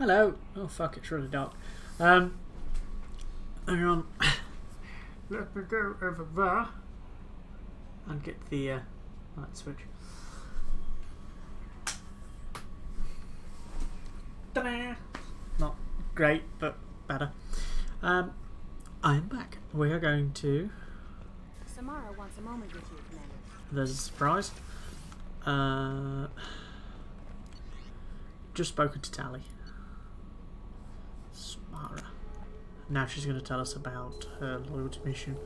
Hello. Oh fuck, it's really dark. Hang on. Let me go over there and get the light switch. Ta-da! Not great, but better. I'm back. We are going to. Samara wants a moment with you, Commander. There's a surprise. Just spoken to Tali. Samara. Now she's going to tell us about her loyalty mission,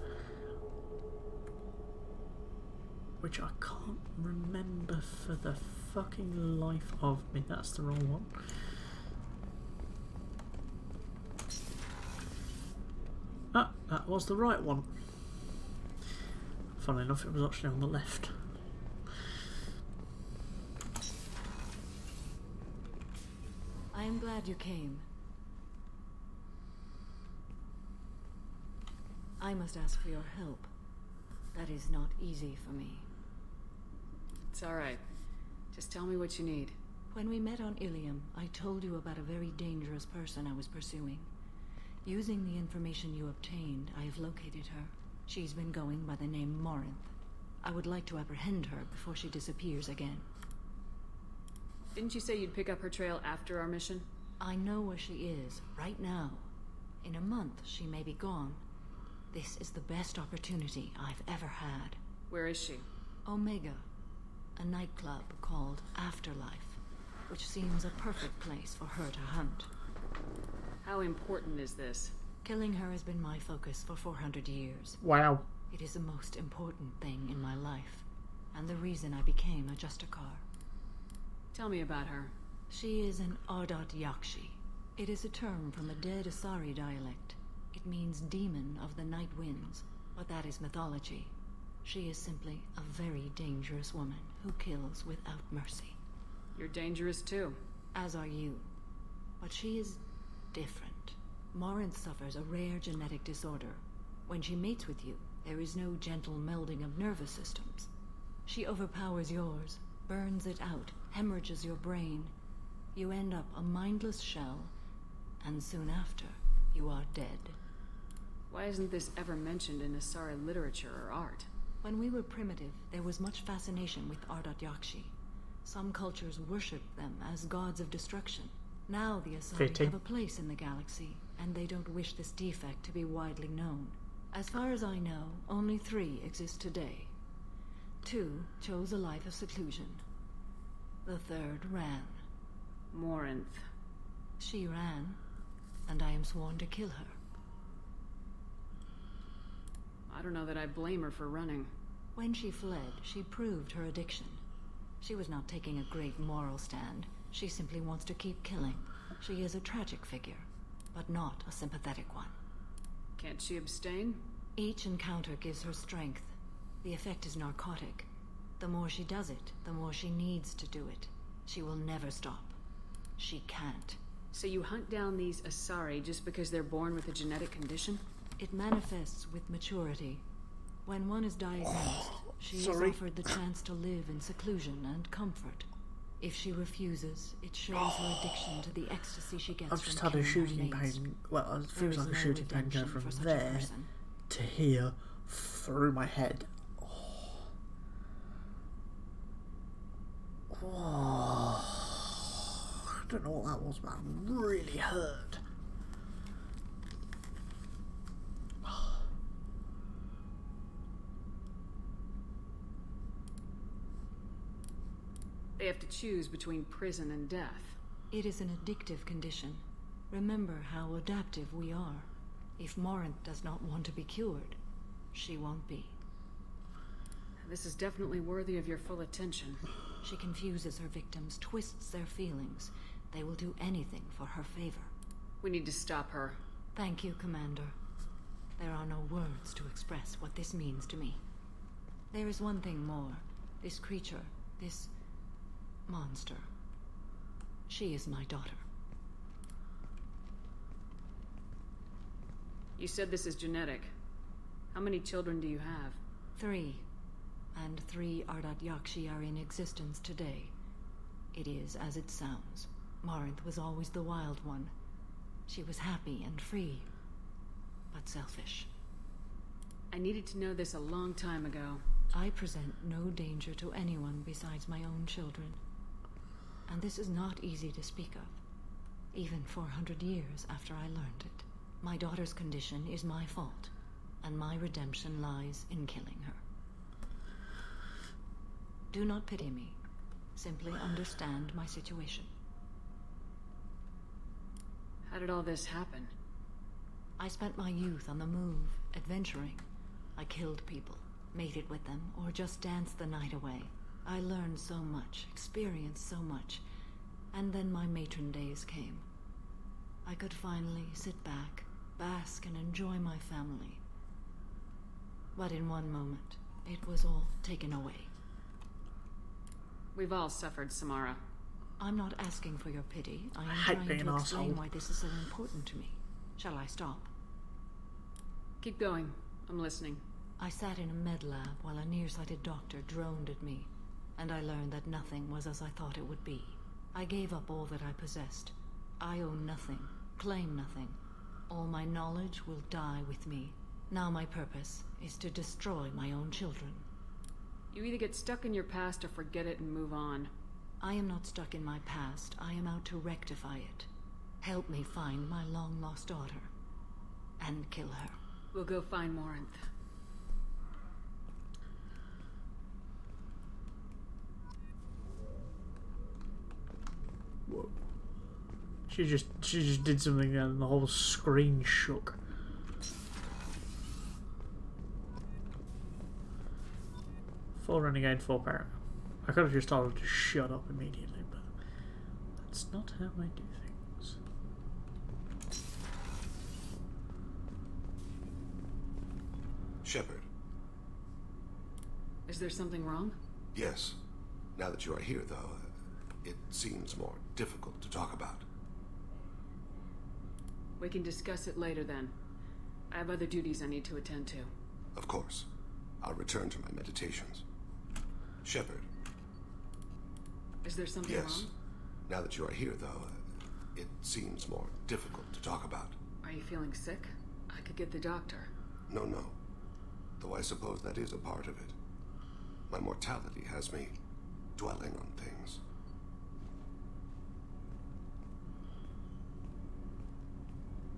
which I can't remember for the fucking life of me. That's the wrong one. Ah, that was the right one. Funnily enough, it was actually on the left. I am glad you came. I must ask for your help. That is not easy for me. It's alright. Just tell me what you need. When we met on Ilium, I told you about a very dangerous person I was pursuing. Using the information you obtained, I have located her. She's been going by the name Morinth. I would like to apprehend her before she disappears again. Didn't you say you'd pick up her trail after our mission? I know where she is, right now. In a month, she may be gone. This is the best opportunity I've ever had. Where is she? Omega, a nightclub called Afterlife, which seems a perfect place for her to hunt. How important is this? Killing her has been my focus for 400 years. Wow. It is the most important thing in my life, and the reason I became a Justicar. Tell me about her. She is an Ardat Yakshi. It is a term from the dead Asari dialect. It means demon of the night winds, but that is mythology. She is simply a very dangerous woman who kills without mercy. You're dangerous too. As are you. But she is different. Morinth suffers a rare genetic disorder. When she mates with you, there is no gentle melding of nervous systems. She overpowers yours, burns it out, hemorrhages your brain. You end up a mindless shell, and soon after, you are dead. Why isn't this ever mentioned in Asari literature or art? When we were primitive, there was much fascination with Ardat Yakshi. Some cultures worshipped them as gods of destruction. Now the Asari have a place in the galaxy, and they don't wish this defect to be widely known. As far as I know, only 3 exist today. 2 chose a life of seclusion. The 3rd ran. Morinth. She ran, and I am sworn to kill her. I don't know that I blame her for running. When she fled, she proved her addiction. She was not taking a great moral stand. She simply wants to keep killing. She is a tragic figure, but not a sympathetic one. Can't she abstain? Each encounter gives her strength. The effect is narcotic. The more she does it, the more she needs to do it. She will never stop. She can't. So you hunt down these Asari just because they're born with a genetic condition? It manifests with maturity. When one is diagnosed, she is offered the chance to live in seclusion and comfort. If she refuses, it shows her addiction to the ecstasy she gets from I've just had a shooting pain. Well, it feels like a shooting pain go from there to here through my head. Oh. I don't know what that was, but it really hurt. They have to choose between prison and death. It is an addictive condition. Remember how adaptive we are. If Morinth does not want to be cured, she won't be. This is definitely worthy of your full attention. She confuses her victims, twists their feelings. They will do anything for her favor. We need to stop her. Thank you, Commander. There are no words to express what this means to me. There is one thing more. This creature, this monster. She is my daughter. You said this is genetic. How many children do you have? 3. And 3 Ardat Yakshi are in existence today. It is as it sounds. Marinth was always the wild one. She was happy and free, but selfish. I needed to know this a long time ago. I present no danger to anyone besides my own children. And this is not easy to speak of, even 400 years after I learned it. My daughter's condition is my fault, and my redemption lies in killing her. Do not pity me. Simply understand my situation. How did all this happen? I spent my youth on the move, adventuring. I killed people, mated with them, or just danced the night away. I learned so much, experienced so much, and then my matron days came. I could finally sit back, bask and enjoy my family. But in one moment, it was all taken away. We've all suffered, Samara. I'm not asking for your pity. I am hate trying being to an explain arsehole. why this is so important to me. Shall I stop? Keep going. I'm listening. I sat in a med lab while a nearsighted doctor droned at me, and I learned that nothing was as I thought it would be. I gave up all that I possessed. I own nothing, claim nothing. All my knowledge will die with me. Now my purpose is to destroy my own children. You either get stuck in your past or forget it and move on. I am not stuck in my past. I am out to rectify it. Help me find my long-lost daughter. And kill her. We'll go find Morinth. Whoa. She just did something and the whole screen shook. Full renegade, full paragon. I could have just told her to shut up immediately, but that's not how I do things. Shepard. Is there something wrong? Yes. Now that you are here, though, it seems more difficult to talk about. We can discuss it later then. I have other duties I need to attend to. Of course. I'll return to my meditations. Shepard. Is there something Yes. wrong? Now that you are here, though, it seems more difficult to talk about. Are you feeling sick? I could get the doctor. No. Though I suppose that is a part of it. My mortality has me dwelling on things.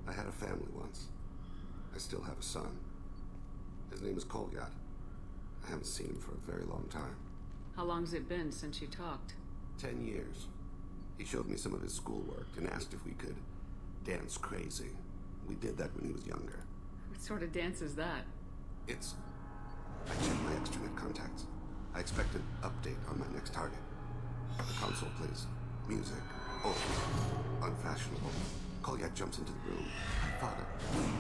I had a family once. I still have a son. His name is Kolyat. I haven't seen him for a very long time. How long's it been since you talked? 10 years. He showed me some of his schoolwork and asked if we could dance crazy. We did that when he was younger. What sort of dance is that? I checked my extranet contacts. I expect an update on my next target. The console plays music, old, unfashionable. Kolyat jumps into the room. My father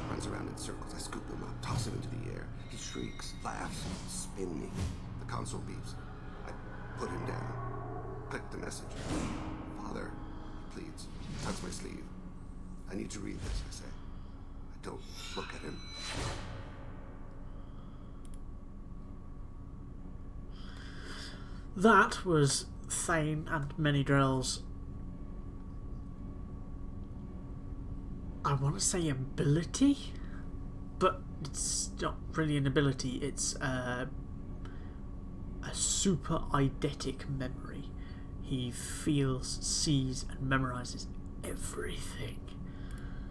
runs around in circles. I scoop him up, toss him into the air. He shrieks, laughs, spin me. The console beeps. I put him down. Click the message. Father, he pleads, tugs my sleeve. I need to read this, I say. I don't look at him. That was Thane and Many Drell's, I want to say ability, but it's not really an ability, it's a super eidetic memory. He feels, sees and memorizes everything.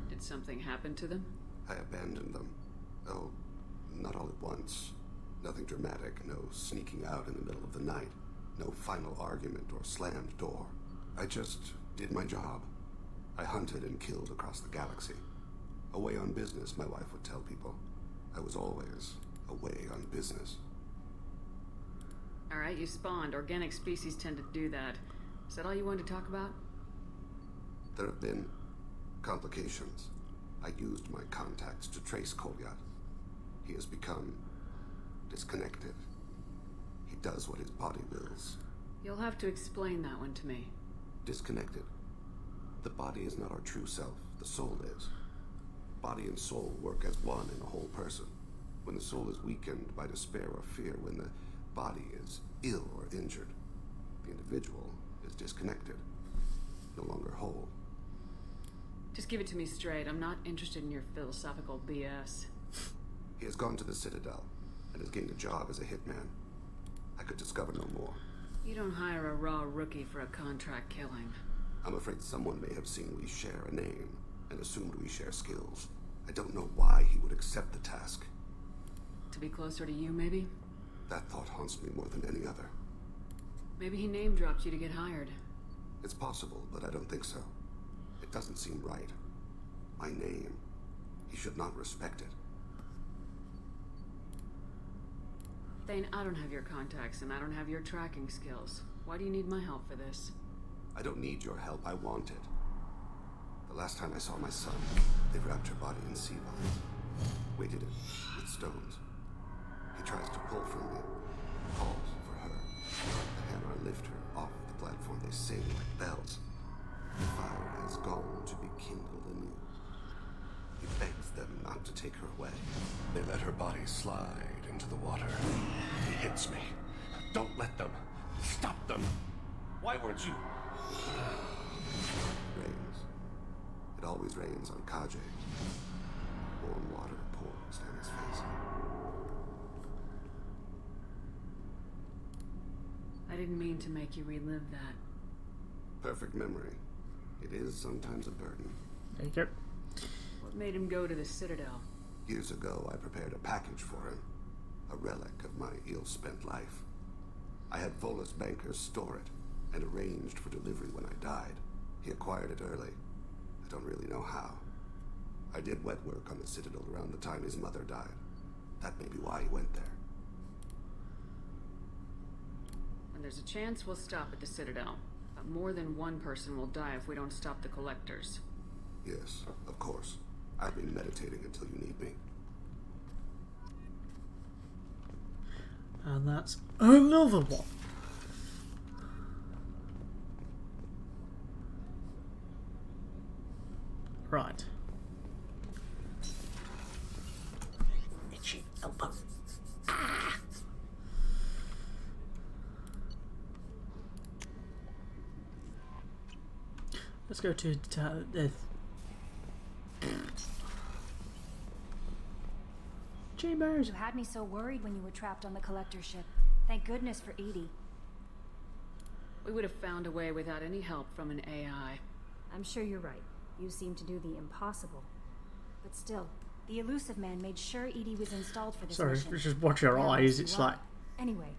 Did something happen to them? I abandoned them. Oh, not all at once. Nothing dramatic, no sneaking out in the middle of the night, no final argument or slammed door. I just did my job. I hunted and killed across the galaxy. Away on business, my wife would tell people. I was always away on business. Alright, you spawned. Organic species tend to do that. Is that all you wanted to talk about? There have been complications. I used my contacts to trace Kolyat. He has become disconnected. He does what his body wills. You'll have to explain that one to me. Disconnected. The body is not our true self. The soul is. Body and soul work as one in a whole person. When the soul is weakened by despair or fear, when the body is ill or injured, the individual is disconnected, no longer whole. Just give it to me straight. I'm not interested in your philosophical BS. He has gone to the Citadel and has gained a job as a hitman. I could discover no more. You don't hire a raw rookie for a contract killing. I'm afraid someone may have seen we share a name and assumed we share skills. I don't know why he would accept the task. To be closer to you, maybe? That thought haunts me more than any other. Maybe he name-dropped you to get hired. It's possible, but I don't think so. It doesn't seem right. My name. He should not respect it. Thane, I don't have your contacts and I don't have your tracking skills. Why do you need my help for this? I don't need your help. I want it. The last time I saw my son, they wrapped her body in sea vines, weighted it with stones. He tries to pull from me, calls for her. The hammer lift her off the platform. They sing like bells. The fire has gone to be kindled anew. He begs them not to take her away. They let her body slide into the water. He hits me. Don't let them. Stop them. Why weren't you? Rains. It always rains on Kaje. Warm water pours down his face. I didn't mean to make you relive that. Perfect memory. It is sometimes a burden. There you go. What made him go to the Citadel? Years ago, I prepared a package for him. A relic of my ill-spent life. I had Volus bankers store it and arranged for delivery when I died. He acquired it early. I don't really know how. I did wet work on the Citadel around the time his mother died. That may be why he went there. When there's a chance, we'll stop at the Citadel. But more than one person will die if we don't stop the collectors. Yes, of course. I've been meditating until you need me. And that's another one. Right. Itchy elbow. Ah! Let's go to Chambers. You had me so worried when you were trapped on the collector ship. Thank goodness for Edie. We would have found a way without any help from an AI. I'm sure you're right. You seem to do the impossible. But still, the elusive man made sure Edie was installed for this Sorry, mission. just watch your Now eyes. you It's are. like Anyway,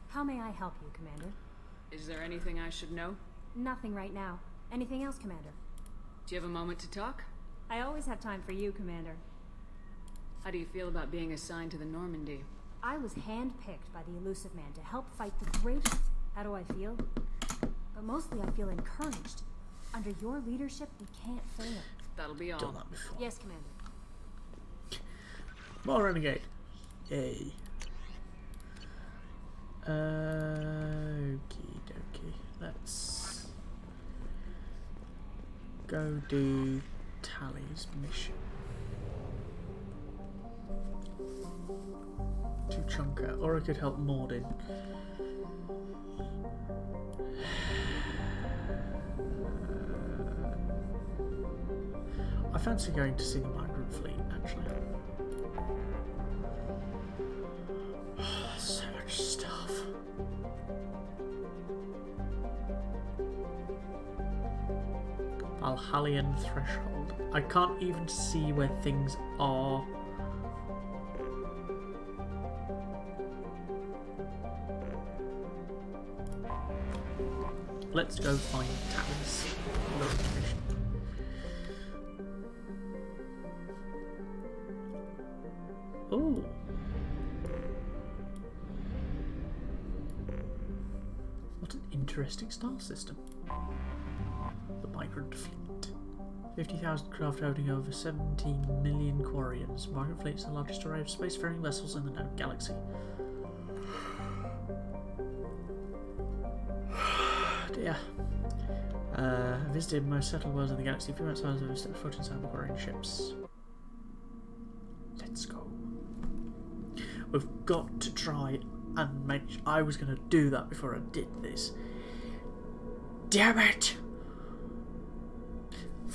how may I help you, Commander? Is there anything I should know? Nothing right now. Anything else, Commander? Do you have a moment to talk? I always have time for you, Commander. How do you feel about being assigned to the Normandy? I was handpicked by the elusive man to help fight the greatest. How do I feel? But mostly I feel encouraged. Under your leadership, we can't fail. That'll be all. done that before. Yes, Commander. More renegade. Yay. Okie dokie. Let's go do Tali's mission. To Chunker, or I could help Mordin. I fancy going to see the migrant fleet, actually. So much stuff. Valhallian Threshold. I can't even see where things are. Let's go find Tali's location. Oh. What an interesting star system. The Migrant Fleet. 50,000 craft holding over 17 million Quarians. Migrant Fleet is the largest array of spacefaring vessels in the known galaxy. Dear. I visited most settled worlds in the galaxy. A few months ago, I stepped foot inside the Quarian ships. Let's go. We've got to try and make. I was going to do that before I did this. Damn it!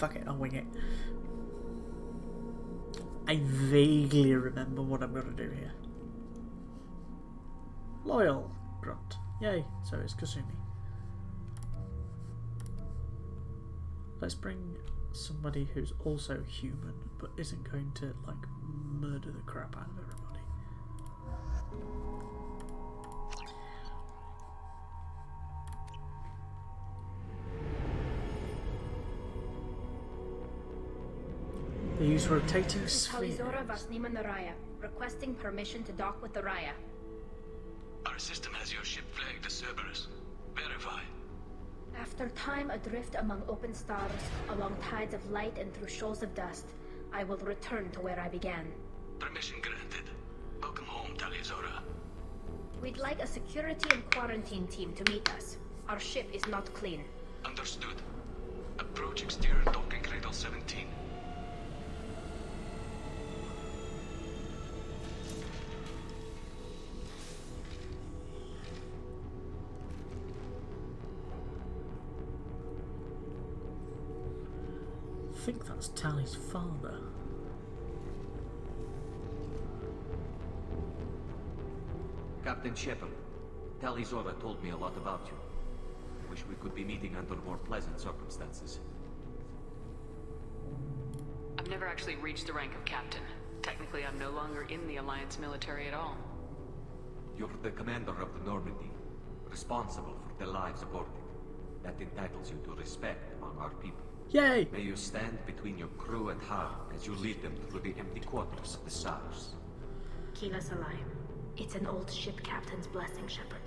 fuck it, I'll wing it. I vaguely remember what I'm going to do here. Loyal grunt. Yay, so it's Kasumi. Let's bring somebody who's also human, but isn't going to, like, murder the crap out of everybody. They use rotating spheres. Talizora Vasnima Naraya, requesting permission to dock with the Raya. Our system has your ship flagged as Cerberus. Verify. After time adrift among open stars, along tides of light and through shoals of dust, I will return to where I began. Permission granted. Welcome home, Talizora. We'd like a security and quarantine team to meet us. Our ship is not clean. Understood. Approach exterior docking cradle 17. I think that's Tali's father. Captain Shepard, Talizora told me a lot about you. Wish we could be meeting under more pleasant circumstances. I've never actually reached the rank of captain. Technically, I'm no longer in the Alliance military at all. You're the commander of the Normandy, responsible for the lives aboard it. That entitles you to respect among our people. Yay! May you stand between your crew and harm as you lead them through the empty quarters of the stars. Kila Salai. It's an old ship captain's blessing, Shepard.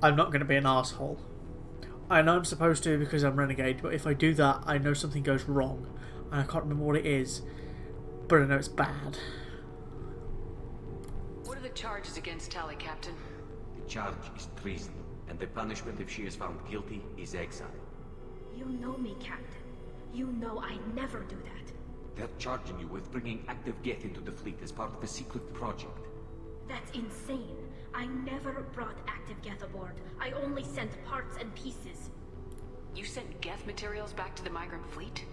I'm not going to be an asshole. I know I'm supposed to because I'm renegade, but if I do that, I know something goes wrong. And I can't remember what it is, but I know it's bad. What are the charges against Tali, Captain? The charge is treason, and the punishment if she is found guilty is exile. You know me, Captain. You know I never do that. They're charging you with bringing active Geth into the fleet as part of a secret project. That's insane. I never brought active Geth aboard. I only sent parts and pieces. You sent Geth materials back to the migrant fleet?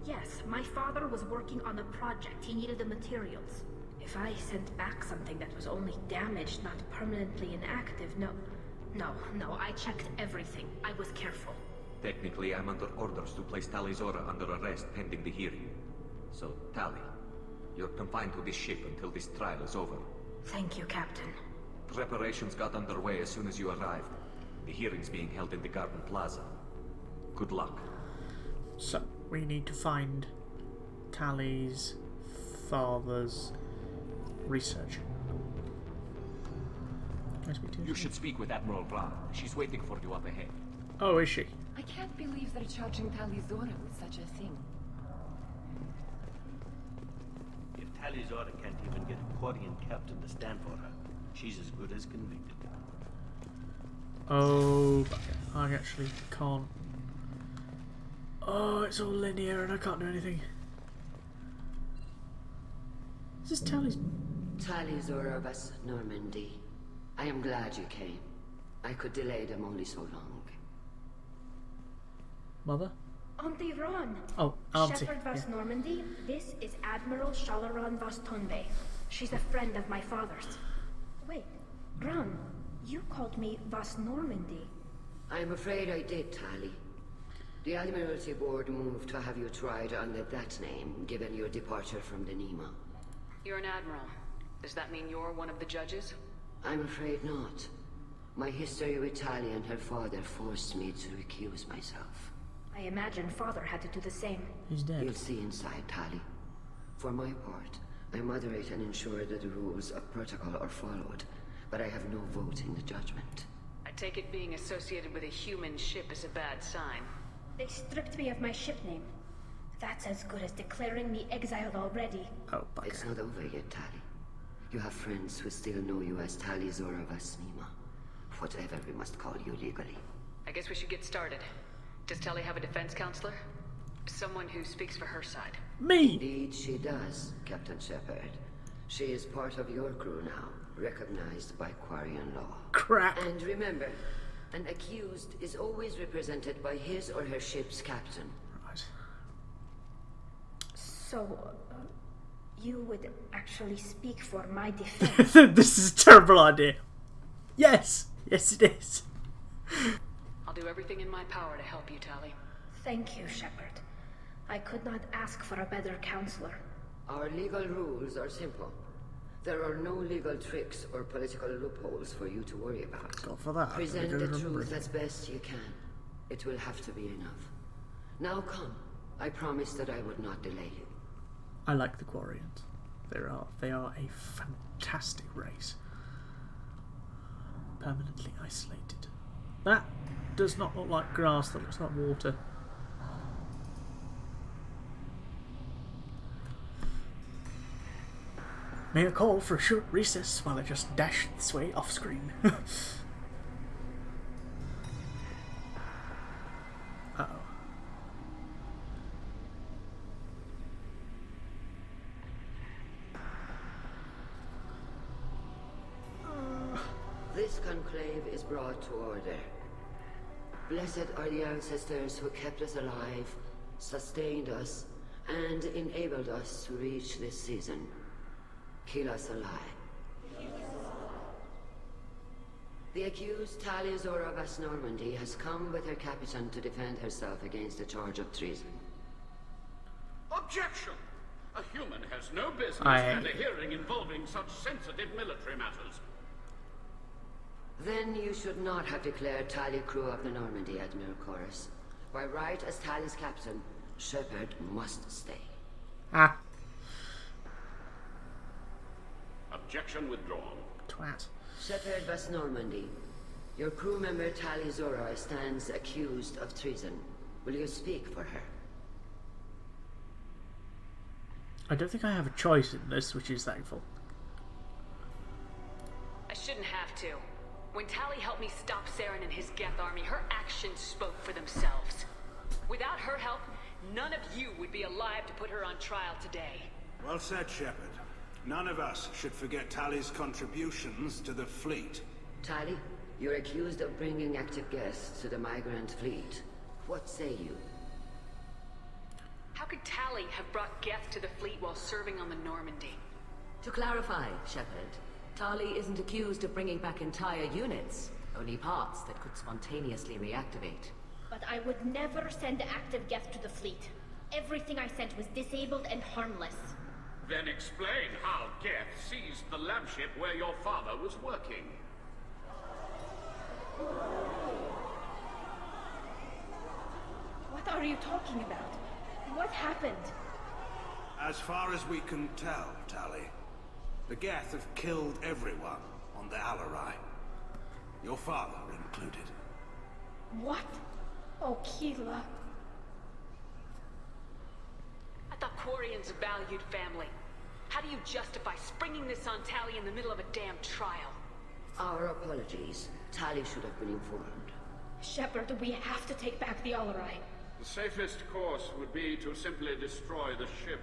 Yes, my father was working on a project. He needed the materials. If I sent back something that was only damaged, not permanently inactive, no, I checked everything. I was careful. Technically, I'm under orders to place Talizora under arrest pending the hearing. So, Tali, you're confined to this ship until this trial is over. Thank you, Captain. Preparations got underway as soon as you arrived. The hearing's being held in the Garden Plaza. Good luck. So, we need to find Tali's father's research. Can I speak to You should speak with Admiral Braun. She's waiting for you up ahead. Oh, is she? I can't believe they're charging Talizora with such a thing. If Talizora can't even get a Quarian captain to stand for her, she's as good as convicted. Oh, I actually can't. Oh, it's all linear and I can't do anything. Is this Tali's? Talizora Vas Normandy. I am glad you came. I could delay them only so long. Mother? Auntie Ron. Oh, Auntie. Shepard Vas Yeah. Normandy, this is Admiral Shalaran Vas Tonbe. She's a friend of my father's. Wait, Ron, you called me Vas Normandy. I'm afraid I did, Tali. The Admiralty Board moved to have you tried under that name, given your departure from the Nima. You're an admiral. Does that mean you're one of the judges? I'm afraid not. My history with Tali and her father forced me to recuse myself. I imagine father had to do the same. He's dead. You'll see inside, Tali. For my part, I moderate and ensure that the rules of protocol are followed, but I have no vote in the judgment. I take it being associated with a human ship is a bad sign. They stripped me of my ship name. That's as good as declaring me exiled already. Oh, bugger. It's not over yet, Tali. You have friends who still know you as Talizora Vasnima. Whatever we must call you legally. I guess we should get started. Does Tali have a defense counselor? Someone who speaks for her side. Me! Indeed, she does, Captain Shepard. She is part of your crew now, recognized by Quarian law. Crap. And remember, an accused is always represented by his or her ship's captain. Right. So, you would actually speak for my defense? This is a terrible idea. Yes. Yes, it is. I'll do everything in my power to help you, Tali. Thank you, Shepard. I could not ask for a better counselor. Our legal rules are simple. There are no legal tricks or political loopholes for you to worry about. Go for that. Present the truth as best you can. It will have to be enough. Now come. I promised that I would not delay you. I like the Quarians. They are a fantastic race. Permanently isolated. That does not look like grass, that looks like water. May I call for a short recess while I just dash this way off screen? Uh-oh. This conclave is brought to order. Blessed are the ancestors who kept us alive, sustained us, and enabled us to reach this season. Keep us alive. The accused Tali of West Normandy has come with her captain to defend herself against a charge of treason. Objection! A human has no business at a hearing involving such sensitive military matters. Then you should not have declared Tali crew of the Normandy, Admiral Chorus. By right as Tali's captain, Shepard must stay. Ah. Objection withdrawn. Twat. Shepard West Normandy. Your crew member Tali Zora stands accused of treason. Will you speak for her? I don't think I have a choice in this, which is thankful. I shouldn't have to. When Tali helped me stop Saren and his Geth army, her actions spoke for themselves. Without her help, none of you would be alive to put her on trial today. Well said, Shepard. None of us should forget Tali's contributions to the fleet. Tali, you're accused of bringing active guests to the migrant fleet. What say you? How could Tali have brought Geth to the fleet while serving on the Normandy? To clarify, Shepard, Tali isn't accused of bringing back entire units, only parts that could spontaneously reactivate. But I would never send active Geth to the fleet. Everything I sent was disabled and harmless. Then explain how Geth seized the lab ship where your father was working. What are you talking about? What happened? As far as we can tell, Tali, the Geth have killed everyone on the Alarai. Your father included. What? Oh, Keela. I thought Quarians valued family. How do you justify springing this on Tali in the middle of a damn trial? Our apologies. Tali should have been informed. Shepard, we have to take back the Alarai. The safest course would be to simply destroy the ship.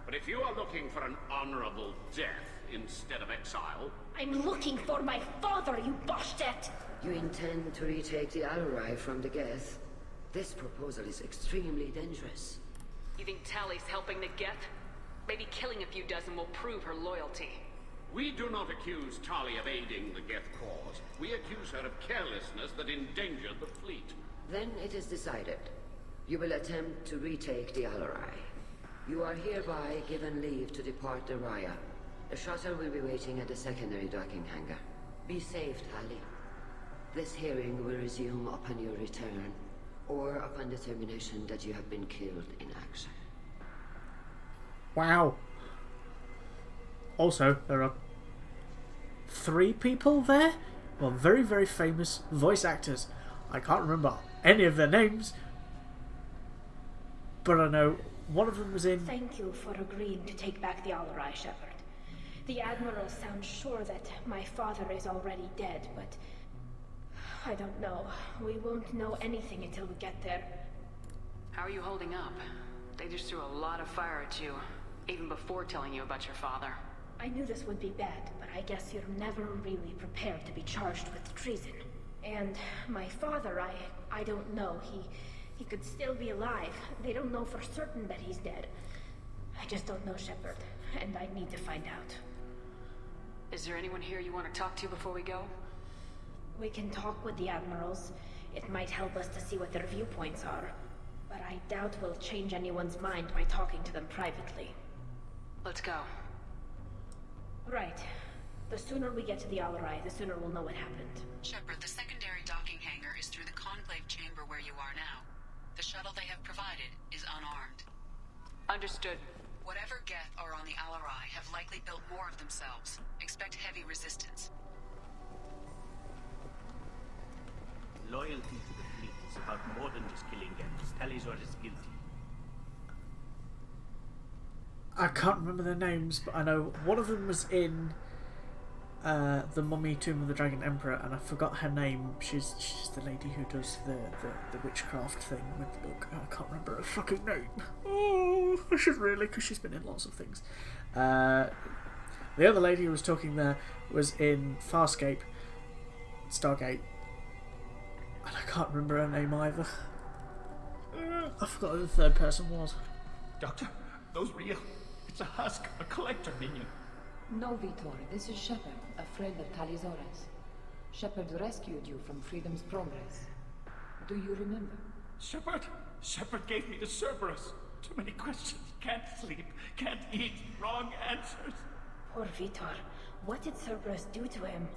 But if you are looking for an honorable death instead of exile... I'm looking for my father, you bastet! You intend to retake the Alarai from the Geth? This proposal is extremely dangerous. You think Tali's helping the Geth? Maybe killing a few dozen will prove her loyalty. We do not accuse Tali of aiding the Geth cause. We accuse her of carelessness that endangered the fleet. Then it is decided. You will attempt to retake the Alarai. You are hereby given leave to depart the Raya. The shuttle will be waiting at the secondary docking hangar. Be safe, Tali. This hearing will resume upon your return, or upon determination that you have been killed in action. Wow. Also, there are 3 people there? Well, very, very famous voice actors. I can't remember any of their names, but I know one of them was in... Thank you for agreeing to take back the Alarai, Shepard. The Admiral sounds sure that my father is already dead, but... I don't know. We won't know anything until we get there. How are you holding up? They just threw a lot of fire at you, even before telling you about your father. I knew this would be bad, but I guess you're never really prepared to be charged with treason. And my father, I don't know. He could still be alive. They don't know for certain that he's dead. I just don't know, Shepard, and I need to find out. Is there anyone here you want to talk to before we go? We can talk with the admirals. It might help us to see what their viewpoints are. But I doubt we'll change anyone's mind by talking to them privately. Let's go. Right. The sooner we get to the Alarai, the sooner we'll know what happened. Shepard, the secondary docking hangar is through the conclave chamber where you are now. The shuttle they have provided is unarmed. Understood. Whatever Geth are on the Alarai have likely built more of themselves. Expect heavy resistance. Loyalty to the fleet is about more than just killing Geth. Talizor is guilty. I can't remember their names, but I know one of them was in the Mummy Tomb of the Dragon Emperor, and I forgot her name. She's the lady who does the witchcraft thing with the book. I can't remember her fucking name. Oh, I should really, because she's been in lots of things. The other lady who was talking there was in Farscape, Stargate, and I can't remember her name either. I forgot who the third person was. Doctor, those real. It's a husk, a collector minion. No, Vitor, this is Shepard, a friend of Talizora's. Shepard rescued you from Freedom's Progress. Do you remember? Shepard? Shepard gave me the Cerberus. Too many questions. Can't sleep. Can't eat. Wrong answers. Poor Vitor. What did Cerberus do to him?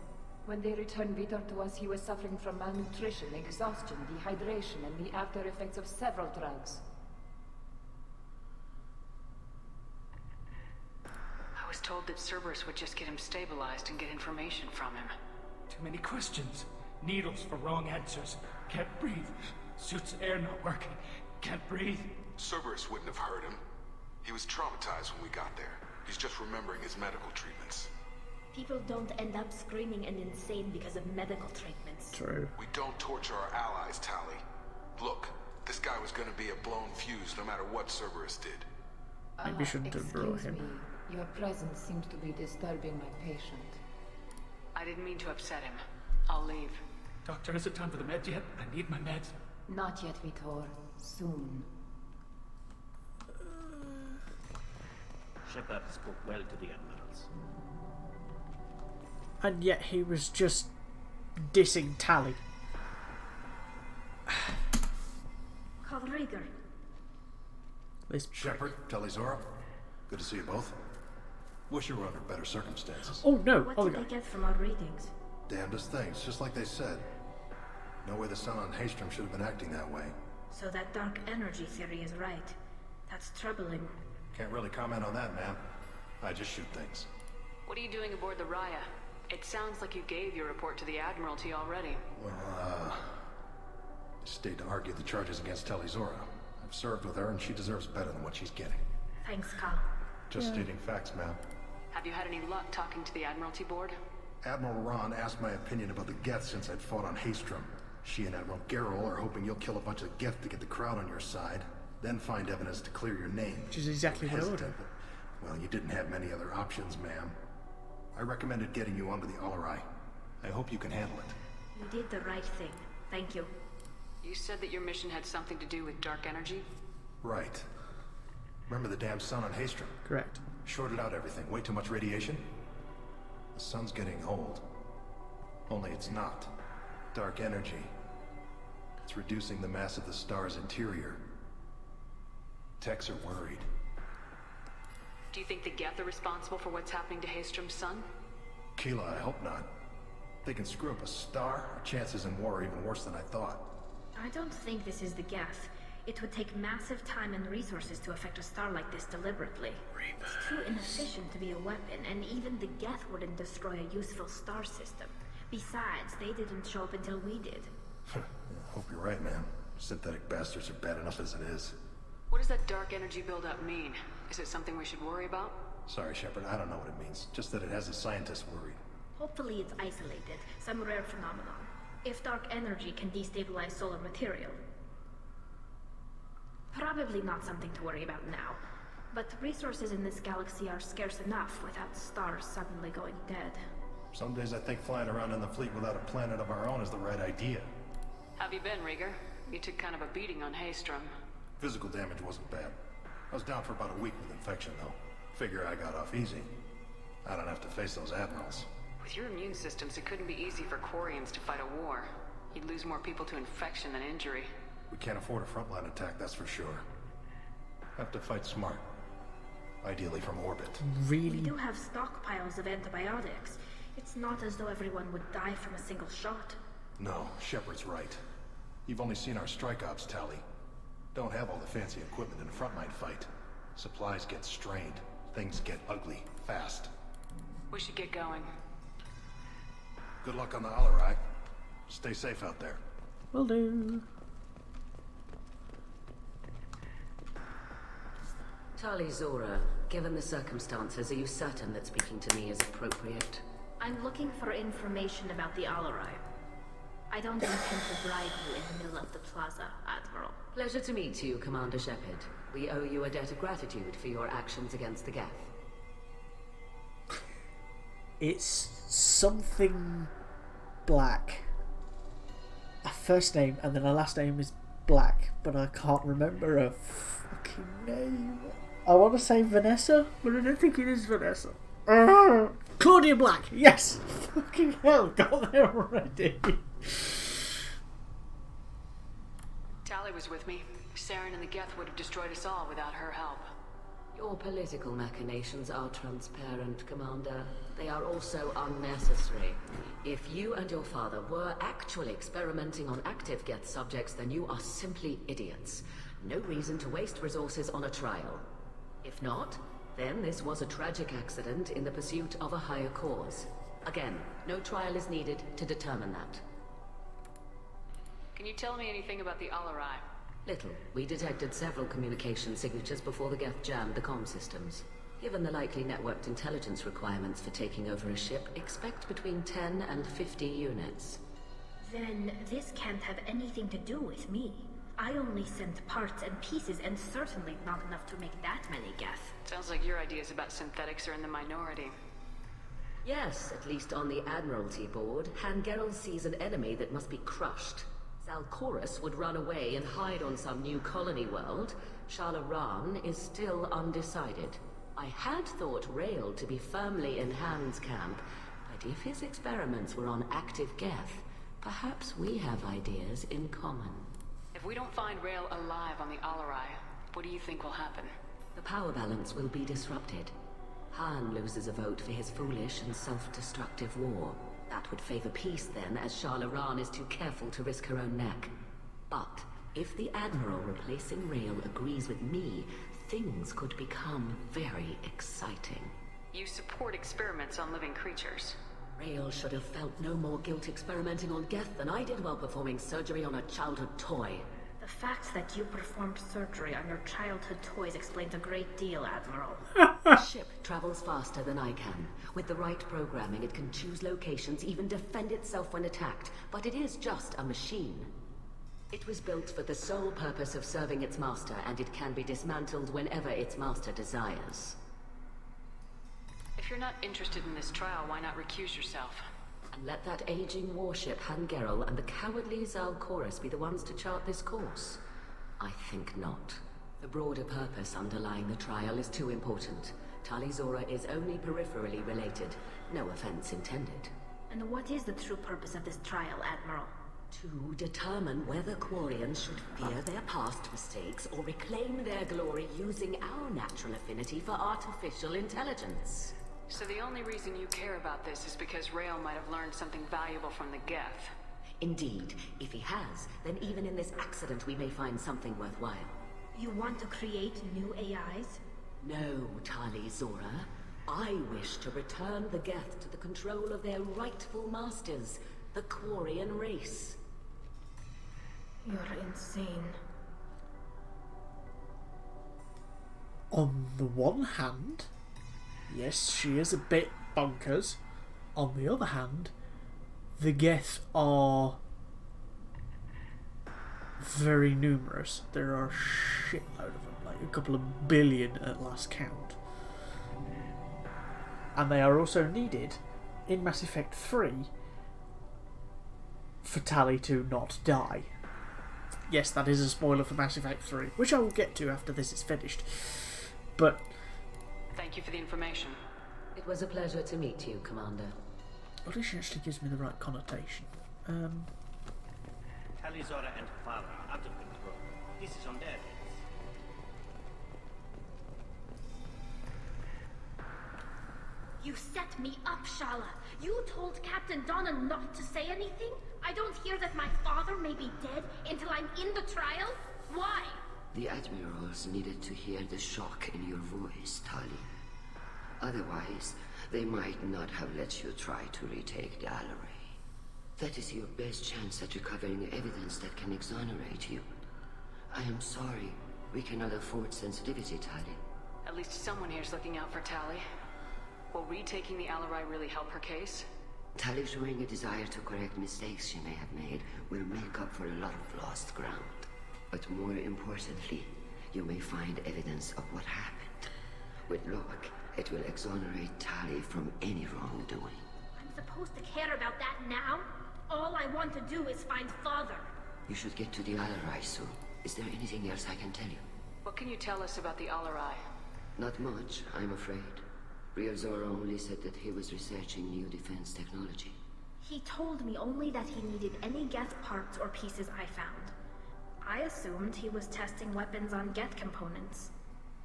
When they returned Vitor to us, he was suffering from malnutrition, exhaustion, dehydration, and the after effects of several drugs. I was told that Cerberus would just get him stabilized and get information from him. Too many questions. Needles for wrong answers. Can't breathe. Suit's air not working. Can't breathe. Cerberus wouldn't have hurt him. He was traumatized when we got there. He's just remembering his medical treatments. People don't end up screaming and insane because of medical treatments. True. We don't torture our allies, Tali. Look, this guy was gonna be a blown fuse no matter what Cerberus did. Maybe you shouldn't have brought him. Excuse me. Your presence seems to be disturbing my patient. I didn't mean to upset him. I'll leave. Doctor, is it time for the meds yet? I need my meds. Not yet, Vitor. Soon. Shepard spoke well to the admirals. And yet he was just dissing Tali. Call Rieger. Shepard, Talizora, good to see you both. Wish you were under better circumstances. Oh no! What did they get from our readings? Damnedest things, just like they said. No way the sun on Haystrom should have been acting that way. So that dark energy theory is right. That's troubling. Can't really comment on that, ma'am. I just shoot things. What are you doing aboard the Raya? It sounds like you gave your report to the Admiralty already. Well, stayed to argue the charges against Talizora. I've served with her and she deserves better than what she's getting. Thanks, Cal. Just stating facts, ma'am. Have you had any luck talking to the Admiralty board? Admiral Ron asked my opinion about the Geth since I'd fought on Haystrom. She and Admiral Garrel are hoping you'll kill a bunch of Geth to get the crowd on your side, then find evidence to clear your name. Which is exactly what I ordered. Well, you didn't have many other options, ma'am. I recommended getting you onto the Alarai. I hope you can handle it. You did the right thing. Thank you. You said that your mission had something to do with dark energy? Right. Remember the damn sun on Haystrom? Correct. Shorted out everything. Way too much radiation? The sun's getting old. Only it's not. Dark energy. It's reducing the mass of the star's interior. Techs are worried. Do you think the Geth are responsible for what's happening to Haystrom's sun? Keela, I hope not. They can screw up a star. Our chances in war are even worse than I thought. I don't think this is the Geth. It would take massive time and resources to affect a star like this deliberately. It's too inefficient to be a weapon, and even the Geth wouldn't destroy a useful star system. Besides, they didn't show up until we did. Hope you're right, man. Synthetic bastards are bad enough as it is. What does that dark energy buildup mean? Is it something we should worry about? Sorry, Shepard, I don't know what it means. Just that it has the scientists worried. Hopefully it's isolated, some rare phenomenon. If dark energy can destabilize solar material. Probably not something to worry about now. But resources in this galaxy are scarce enough without stars suddenly going dead. Some days I think flying around in the fleet without a planet of our own is the right idea. Have you been, Rieger? You took kind of a beating on Haystrom. Physical damage wasn't bad. I was down for about a week with infection, though. Figure I got off easy. I don't have to face those admirals. With your immune systems, it couldn't be easy for Quarians to fight a war. You'd lose more people to infection than injury. We can't afford a frontline attack, that's for sure. Have to fight smart. Ideally from orbit. Really? We do have stockpiles of antibiotics. It's not as though everyone would die from a single shot. No, Shepard's right. You've only seen our strike ops, Tali. Don't have all the fancy equipment in a frontline fight. Supplies get strained. Things get ugly, fast. We should get going. Good luck on the Alarai. Stay safe out there. Will do. Tali Zora, given the circumstances, are you certain that speaking to me is appropriate? I'm looking for information about the Alarai. I don't intend to bribe you in the middle of the plaza, Admiral. Pleasure to meet you, Commander Shepard. We owe you a debt of gratitude for your actions against the Geth. It's something Black. A first name and then a last name is Black, but I can't remember a fucking name. I want to say Vanessa, but I don't think it is Vanessa. Claudia Black, yes! Fucking hell, got there already. Tali was with me. Saren and the Geth would have destroyed us all without her help. Your political machinations are transparent, Commander. They are also unnecessary. If you and your father were actually experimenting on active Geth subjects, then you are simply idiots. No reason to waste resources on a trial. If not, then this was a tragic accident in the pursuit of a higher cause. Again, no trial is needed to determine that. Can you tell me anything about the Alarai? Little. We detected several communication signatures before the Geth jammed the comm systems. Given the likely networked intelligence requirements for taking over a ship, expect between 10 and 50 units. Then this can't have anything to do with me. I only sent parts and pieces, and certainly not enough to make that many Geth. Sounds like your ideas about synthetics are in the minority. Yes, at least on the Admiralty board, Hangerel sees an enemy that must be crushed. Zalcorus would run away and hide on some new colony world. Shalaran is still undecided. I had thought Rael to be firmly in Han's camp, but if his experiments were on active Geth, perhaps we have ideas in common. If we don't find Rael alive on the Alarai, what do you think will happen? The power balance will be disrupted. Han loses a vote for his foolish and self-destructive war. That would favor peace then, as Shalaran is too careful to risk her own neck. But if the Admiral replacing Rael agrees with me, things could become very exciting. You support experiments on living creatures. Rael should have felt no more guilt experimenting on Geth than I did while performing surgery on a childhood toy. The fact that you performed surgery on your childhood toys explains a great deal, Admiral. The ship travels faster than I can. With the right programming, it can choose locations, even defend itself when attacked. But it is just a machine. It was built for the sole purpose of serving its master, and it can be dismantled whenever its master desires. If you're not interested in this trial, why not recuse yourself? And let that aging warship Hangerel and the cowardly Zalcorus be the ones to chart this course? I think not. The broader purpose underlying the trial is too important. Tali Zora is only peripherally related. No offense intended. And what is the true purpose of this trial, Admiral? To determine whether Quarians should fear their past mistakes or reclaim their glory using our natural affinity for artificial intelligence. So the only reason you care about this is because Rael might have learned something valuable from the Geth. Indeed. If he has, then even in this accident we may find something worthwhile. You want to create new AIs? No, Tali Zora. I wish to return the Geth to the control of their rightful masters, the Quarian race. You're insane. On the one hand, yes, she is a bit bonkers. On the other hand, the Geth are very numerous. There are a shitload of them. Like, like a couple of billion at last count. And they are also needed in Mass Effect 3 for Tali to not die. Yes, that is a spoiler for Mass Effect 3, which I will get to after this is finished. But thank you for the information. It was a pleasure to meet you, Commander. well, this actually gives me the right connotation. Tali Zora and her father are out of control. This is on their heads. You set me up, Shala. You told Captain Donna not to say anything? I don't hear that my father may be dead until I'm in the trial? Why? The Admirals needed to hear the shock in your voice, Tali. Otherwise, they might not have let you try to retake the Alaray. That is your best chance at recovering evidence that can exonerate you. I am sorry. We cannot afford sensitivity, Tali. At least someone here's looking out for Tali. Will retaking the Alaray really help her case? Tali showing a desire to correct mistakes she may have made will make up for a lot of lost ground. But more importantly, you may find evidence of what happened. With luck, it will exonerate Tali from any wrongdoing. I'm supposed to care about that now? All I want to do is find Father. You should get to the Alaray soon. Is there anything else I can tell you? What can you tell us about the Alaray? Not much, I'm afraid. Real Zora only said that he was researching new defense technology. He told me only that he needed any Geth parts or pieces I found. I assumed he was testing weapons on Geth components.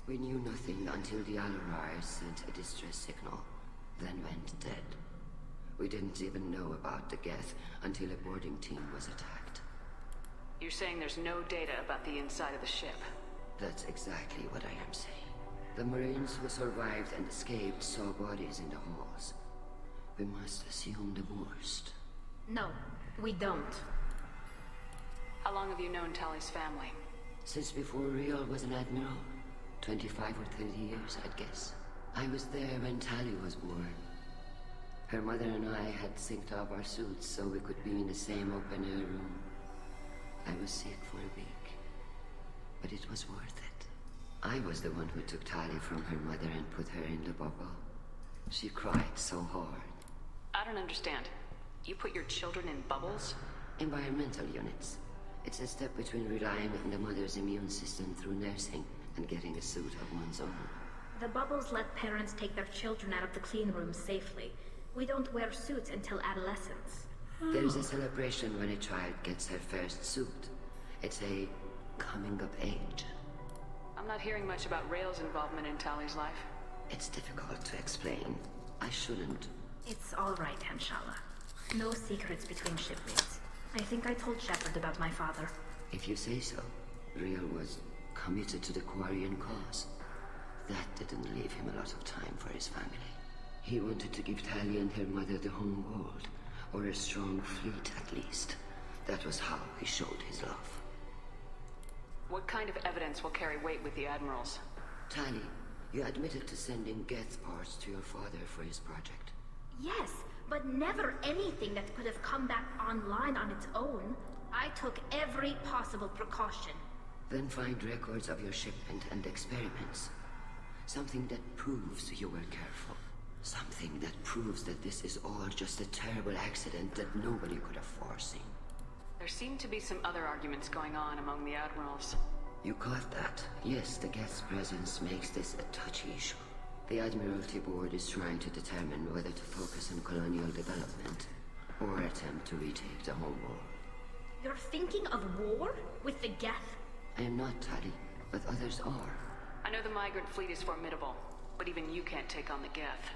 We knew nothing until the Alaray sent a distress signal, then went dead. We didn't even know about the Geth until a boarding team was attacked. You're saying there's no data about the inside of the ship? That's exactly what I am saying. The Marines who survived and escaped saw bodies in the halls. We must assume the worst. No, we don't. How long have you known Tali's family? Since before Real was an admiral. 25 or 30 years, I'd guess. I was there when Tali was born. Her mother and I had synced up our suits so we could be in the same open-air room. I was sick for a week, but it was worth it. I was the one who took Tali from her mother and put her in the bubble. She cried so hard. I don't understand. You put your children in bubbles? Environmental units. It's a step between relying on the mother's immune system through nursing and getting a suit of one's own. The bubbles let parents take their children out of the clean rooms safely. We don't wear suits until adolescence. There's a celebration when a child gets her first suit. It's a coming of age. I'm not hearing much about Rael's involvement in Tali's life. It's difficult to explain. I shouldn't. It's all right, Hanshala. No secrets between shipmates. I think I told Shepard about my father. If you say so. Rael was committed to the Quarian cause. That didn't leave him a lot of time for his family. He wanted to give Tali and her mother the home world, or a strong fleet at least. That was how he showed his love. What kind of evidence will carry weight with the Admirals? Tali, you admitted to sending Geth parts to your father for his project. Yes, but never anything that could have come back online on its own. I took every possible precaution. Then find records of your shipment and experiments. Something that proves you were careful. Something that proves that this is all just a terrible accident that nobody could have foreseen. There seem to be some other arguments going on among the Admirals. You caught that? Yes, the Geth's presence makes this a touchy issue. The Admiralty Board is trying to determine whether to focus on colonial development or attempt to retake the home world. You're thinking of war? With the Geth? I am not, Tali, but others are. I know the migrant fleet is formidable, but even you can't take on the Geth.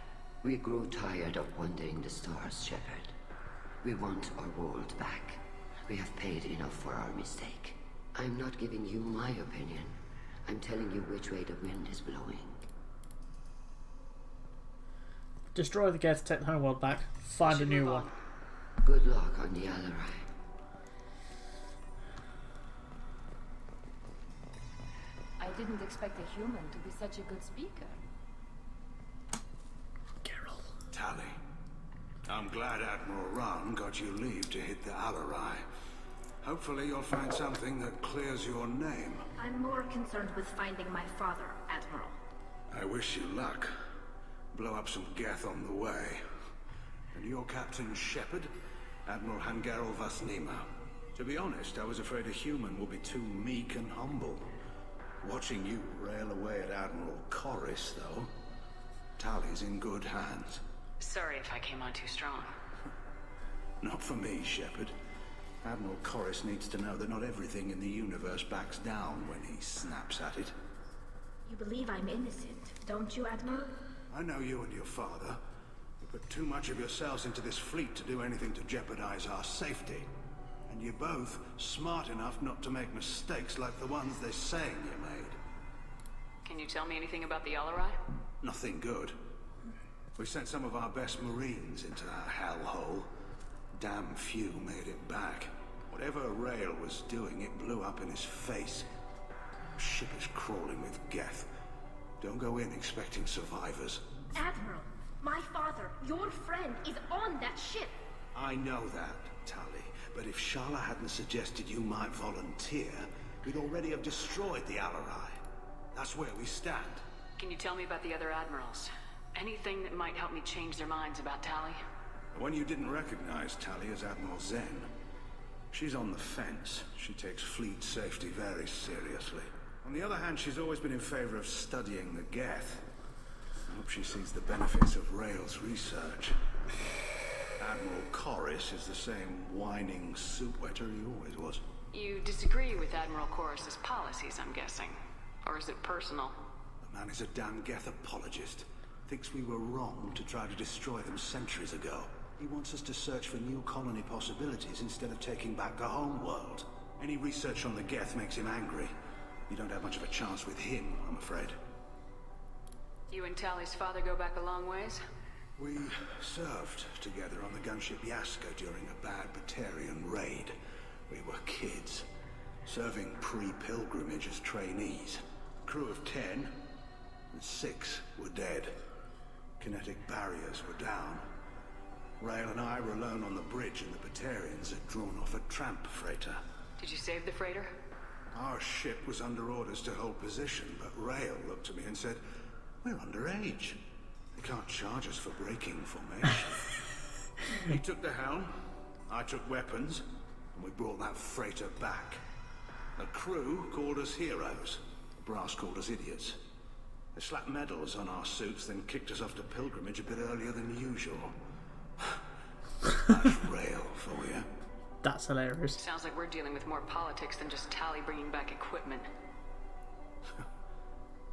We grow tired of wandering the stars, Shepard. We want our world back. We have paid enough for our mistake. I'm not giving you my opinion. I'm telling you which way the wind is blowing. Destroy the Geth, take the homeworld back, find a new one. Good luck on the Alaray. I didn't expect a human to be such a good speaker. Tali, I'm glad Admiral Run got you leave to hit the Alaray. Hopefully you'll find something that clears your name. I'm more concerned with finding my father, Admiral. I wish you luck. Blow up some Geth on the way. And your Captain Shepard? Admiral Hangarel Vasnima. To be honest, I was afraid a human will be too meek and humble. Watching you rail away at Admiral Corris, though, Tali's in good hands. Sorry if I came on too strong. Not for me, Shepard. Admiral Corris needs to know that not everything in the universe backs down when he snaps at it. You believe I'm innocent, don't you, Admiral? I know you and your father. You put too much of yourselves into this fleet to do anything to jeopardize our safety. And you're both smart enough not to make mistakes like the ones they're saying you made. Can you tell me anything about the Alarai? Nothing good. We sent some of our best Marines into that hellhole. Damn few made it back. Whatever Rail was doing, it blew up in his face. Ship is crawling with Geth. Don't go in expecting survivors. Admiral, my father, your friend, is on that ship. I know that, Tali. But if Shala hadn't suggested you might volunteer, we'd already have destroyed the Alarai. That's where we stand. Can you tell me about the other admirals? Anything that might help me change their minds about Tali? The one you didn't recognize, Tali, is Admiral Zen. She's on the fence. She takes fleet safety very seriously. On the other hand, she's always been in favor of studying the Geth. I hope she sees the benefits of Rail's research. Admiral Corris is the same whining soup-wetter he always was. You disagree with Admiral Corris's policies, I'm guessing. Or is it personal? The man is a damn Geth apologist. Thinks we were wrong to try to destroy them centuries ago. He wants us to search for new colony possibilities instead of taking back the home world. Any research on the Geth makes him angry. You don't have much of a chance with him, I'm afraid. You and Tali's father go back a long ways? We served together on the gunship Yaska during a bad Batarian raid. We were kids, serving pre-pilgrimage as trainees. Crew of 10, and 6 were dead. Kinetic barriers were down. Rail and I were alone on the bridge, and the Batarians had drawn off a tramp freighter. Did you save the freighter? Our ship was under orders to hold position, but Rail looked at me and said, "We're underage. They can't charge us for breaking formation." He took the helm, I took weapons, and we brought that freighter back. The crew called us heroes. The brass called us idiots. They slapped medals on our suits, then kicked us off to pilgrimage a bit earlier than usual. That's Rail for you. That's hilarious. Sounds like we're dealing with more politics than just Tali bringing back equipment.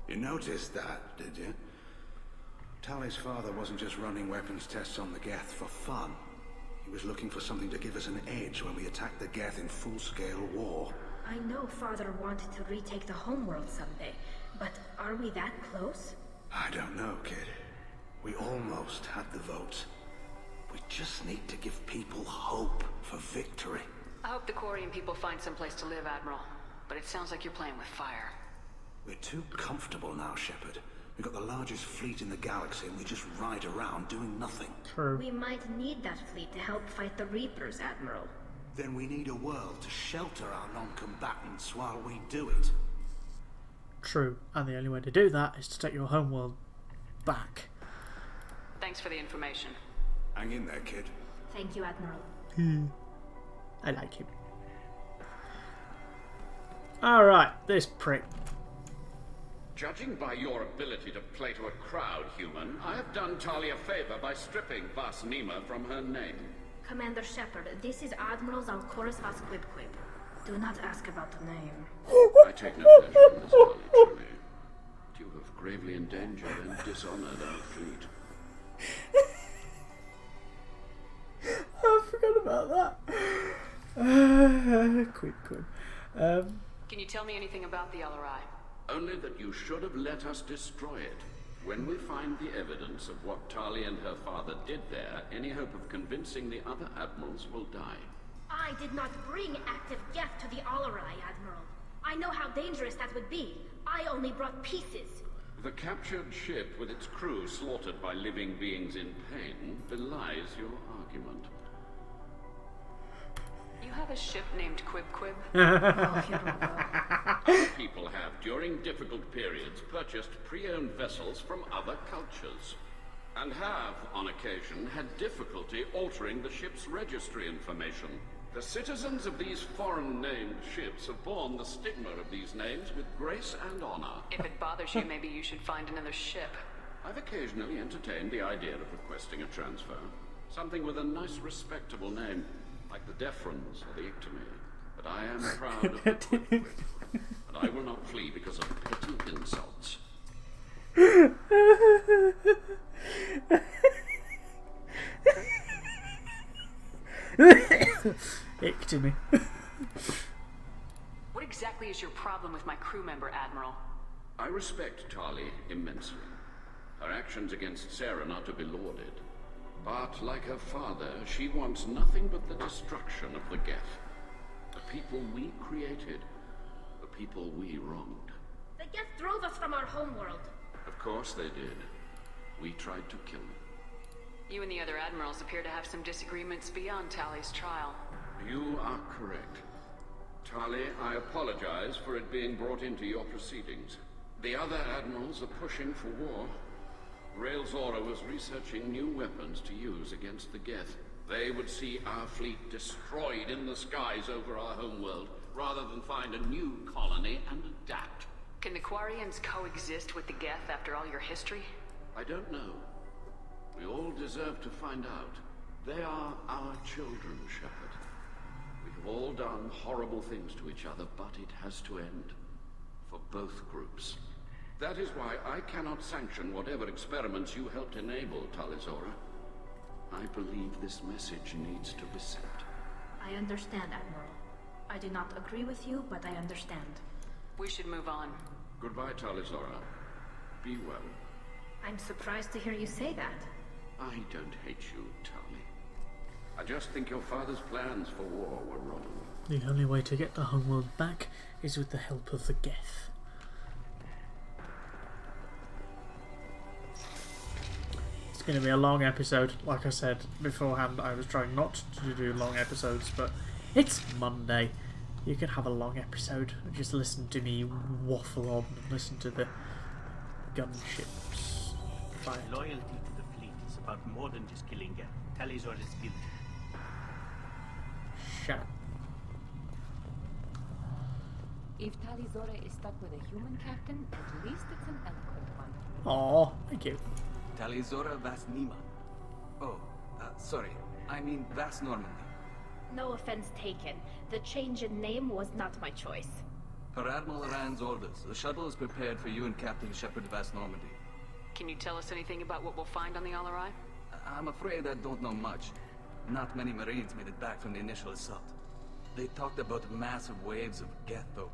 You noticed that, did you? Tali's father wasn't just running weapons tests on the Geth for fun. He was looking for something to give us an edge when we attacked the Geth in full-scale war. I know Father wanted to retake the homeworld someday, but are we that close? I don't know, kid. We almost had the votes. We just need to give people hope for victory. I hope the Quarian people find some place to live, Admiral. But it sounds like you're playing with fire. We're too comfortable now, Shepard. We've got the largest fleet in the galaxy and we just ride around doing nothing. True. We might need that fleet to help fight the Reapers, Admiral. Then we need a world to shelter our non-combatants while we do it. True. And the only way to do that is to take your homeworld back. Thanks for the information. Hang in there, kid. Thank you, Admiral. I like him. Alright, this prick. Judging by your ability to play to a crowd, human, I have done Tali a favor by stripping Vasnima from her name. Commander Shepard, this is Admiral Zalkoris Vasquibquib. Do not ask about the name. I take no pleasure in this, Tali, truly. You have gravely endangered and dishonored our fleet. I forgot about that. Quick. Can you tell me anything about the Alarai? Only that you should have let us destroy it. When we find the evidence of what Tali and her father did there, any hope of convincing the other admirals will die. I did not bring active Geth to the Alarai, Admiral. I know how dangerous that would be. I only brought pieces. The captured ship with its crew slaughtered by living beings in pain belies your argument. You have a ship named Quib Quib? Other people have, during difficult periods, purchased pre-owned vessels from other cultures, and have, on occasion, had difficulty altering the ship's registry information. The citizens of these foreign-named ships have borne the stigma of these names with grace and honor. If it bothers you, maybe you should find another ship. I've occasionally entertained the idea of requesting a transfer. Something with a nice, respectable name, like the Defrons or the Ictomy. But I am proud of the Quib, and I will not flee because of petty insults. Ictomy. What exactly is your problem with my crew member, Admiral? I respect Tali immensely. Her actions against Saren are to be lauded. But, like her father, she wants nothing but the destruction of the Geth. The people we created. The people we wronged. The Geth drove us from our homeworld. Of course they did. We tried to kill them. You and the other admirals appear to have some disagreements beyond Tali's trial. You are correct. Tali, I apologize for it being brought into your proceedings. The other admirals are pushing for war. Rael Zora was researching new weapons to use against the Geth. They would see our fleet destroyed in the skies over our homeworld, rather than find a new colony and adapt. Can the Quarians coexist with the Geth after all your history? I don't know. We all deserve to find out. They are our children, Shepard. We have all done horrible things to each other, but it has to end. For both groups. That is why I cannot sanction whatever experiments you helped enable, Tali Zora. I believe this message needs to be sent. I understand, Admiral. I do not agree with you, but I understand. We should move on. Goodbye, Tali Zora. Be well. I'm surprised to hear you say that. I don't hate you, Tali. I just think your father's plans for war were wrong. The only way to get the homeworld back is with the help of the Geth. It's going to be a long episode. Like I said beforehand, I was trying not to do long episodes, but it's Monday. You can have a long episode and just listen to me waffle on and listen to the gunships fight. Loyalty to the fleet is about more than just killing Geth. Tali Zora's guilty. Shut up. If Tali Zora is stuck with a human captain, at least it's an eloquent one. Aw, thank you. Tali Zora Vas Nima. Oh, sorry. I mean Vas Normandy. No offense taken. The change in name was not my choice. Per Admiral Rand's orders, the shuttle is prepared for you and Captain Shepard Vas Normandy. Can you tell us anything about what we'll find on the Alarai? I'm afraid I don't know much. Not many Marines made it back from the initial assault. They talked about massive waves of Geth, though.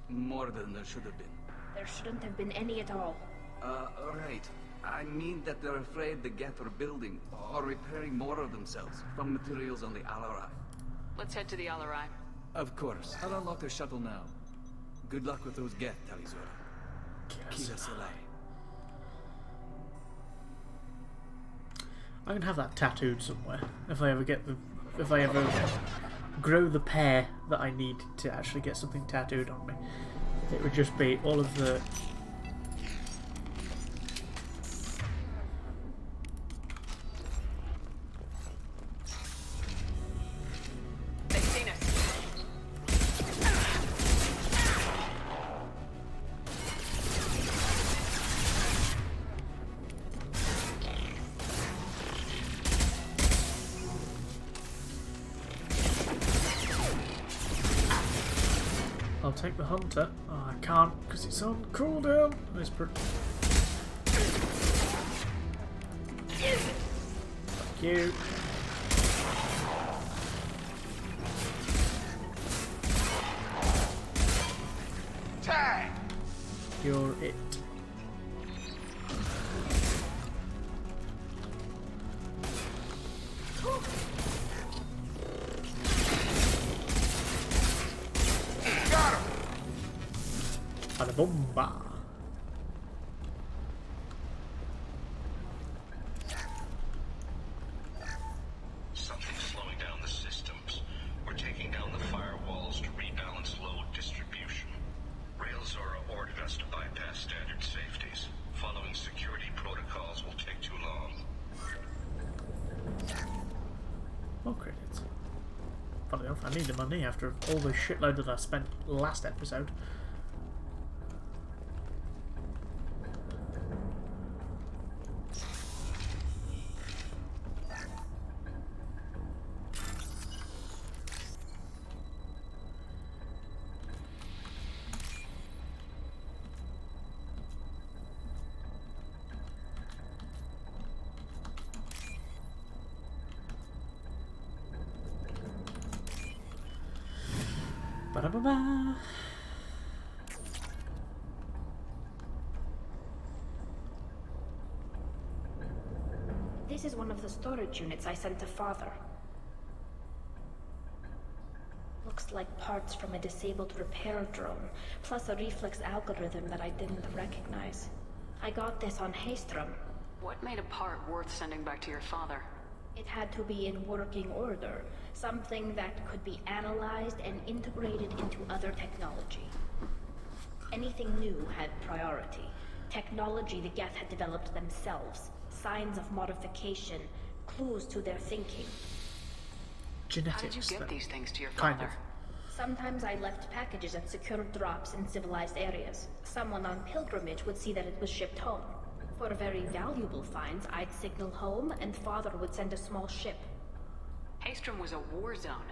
More than there should have been. There shouldn't have been any at all. Right. I mean that they're afraid the Geth are building or repairing more of themselves from materials on the Alarai. Let's head to the Alarai. Of course. I'll unlock the shuttle now. Good luck with those Geth, Tali Zora. Kira Selai. I can have that tattooed somewhere if I ever get the, if I ever grow the pair that I need to actually get something tattooed on me. It would just be all of the I'll take the hunter. Oh, I can't because it's on cooldown. Fuck you. Tag! You're it. Bomba. Something's slowing down the systems. We're taking More credits. Funny enough, I need the money after all the shitload that I spent last episode. Ba-da-ba-ba. This is one of the storage units I sent to Father. Looks like parts from a disabled repair drone, plus a reflex algorithm that I didn't recognize. I got this on Haystrom. What made a part worth sending back to your father? It had to be in working order, something that could be analyzed and integrated into other technology. Anything new had priority. Technology the Geth had developed themselves, signs of modification, clues to their thinking. Genetics. How did you get these things to your Kind father? Sometimes I left packages at secure drops in civilized areas. Someone on pilgrimage would see that it was shipped home. For very valuable finds, I'd signal home, and Father would send a small ship. Haystrom was a war zone.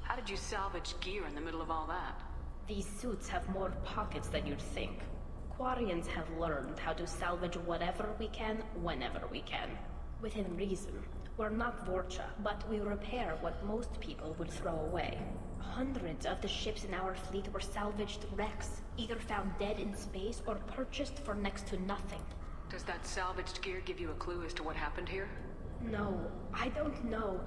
How did you salvage gear in the middle of all that? These suits have more pockets than you'd think. Quarians have learned how to salvage whatever we can, whenever we can. Within reason. We're not Vorcha, but we repair what most people would throw away. Hundreds of the ships in our fleet were salvaged wrecks, either found dead in space or purchased for next to nothing. Does that salvaged gear give you a clue as to what happened here? No, I don't know.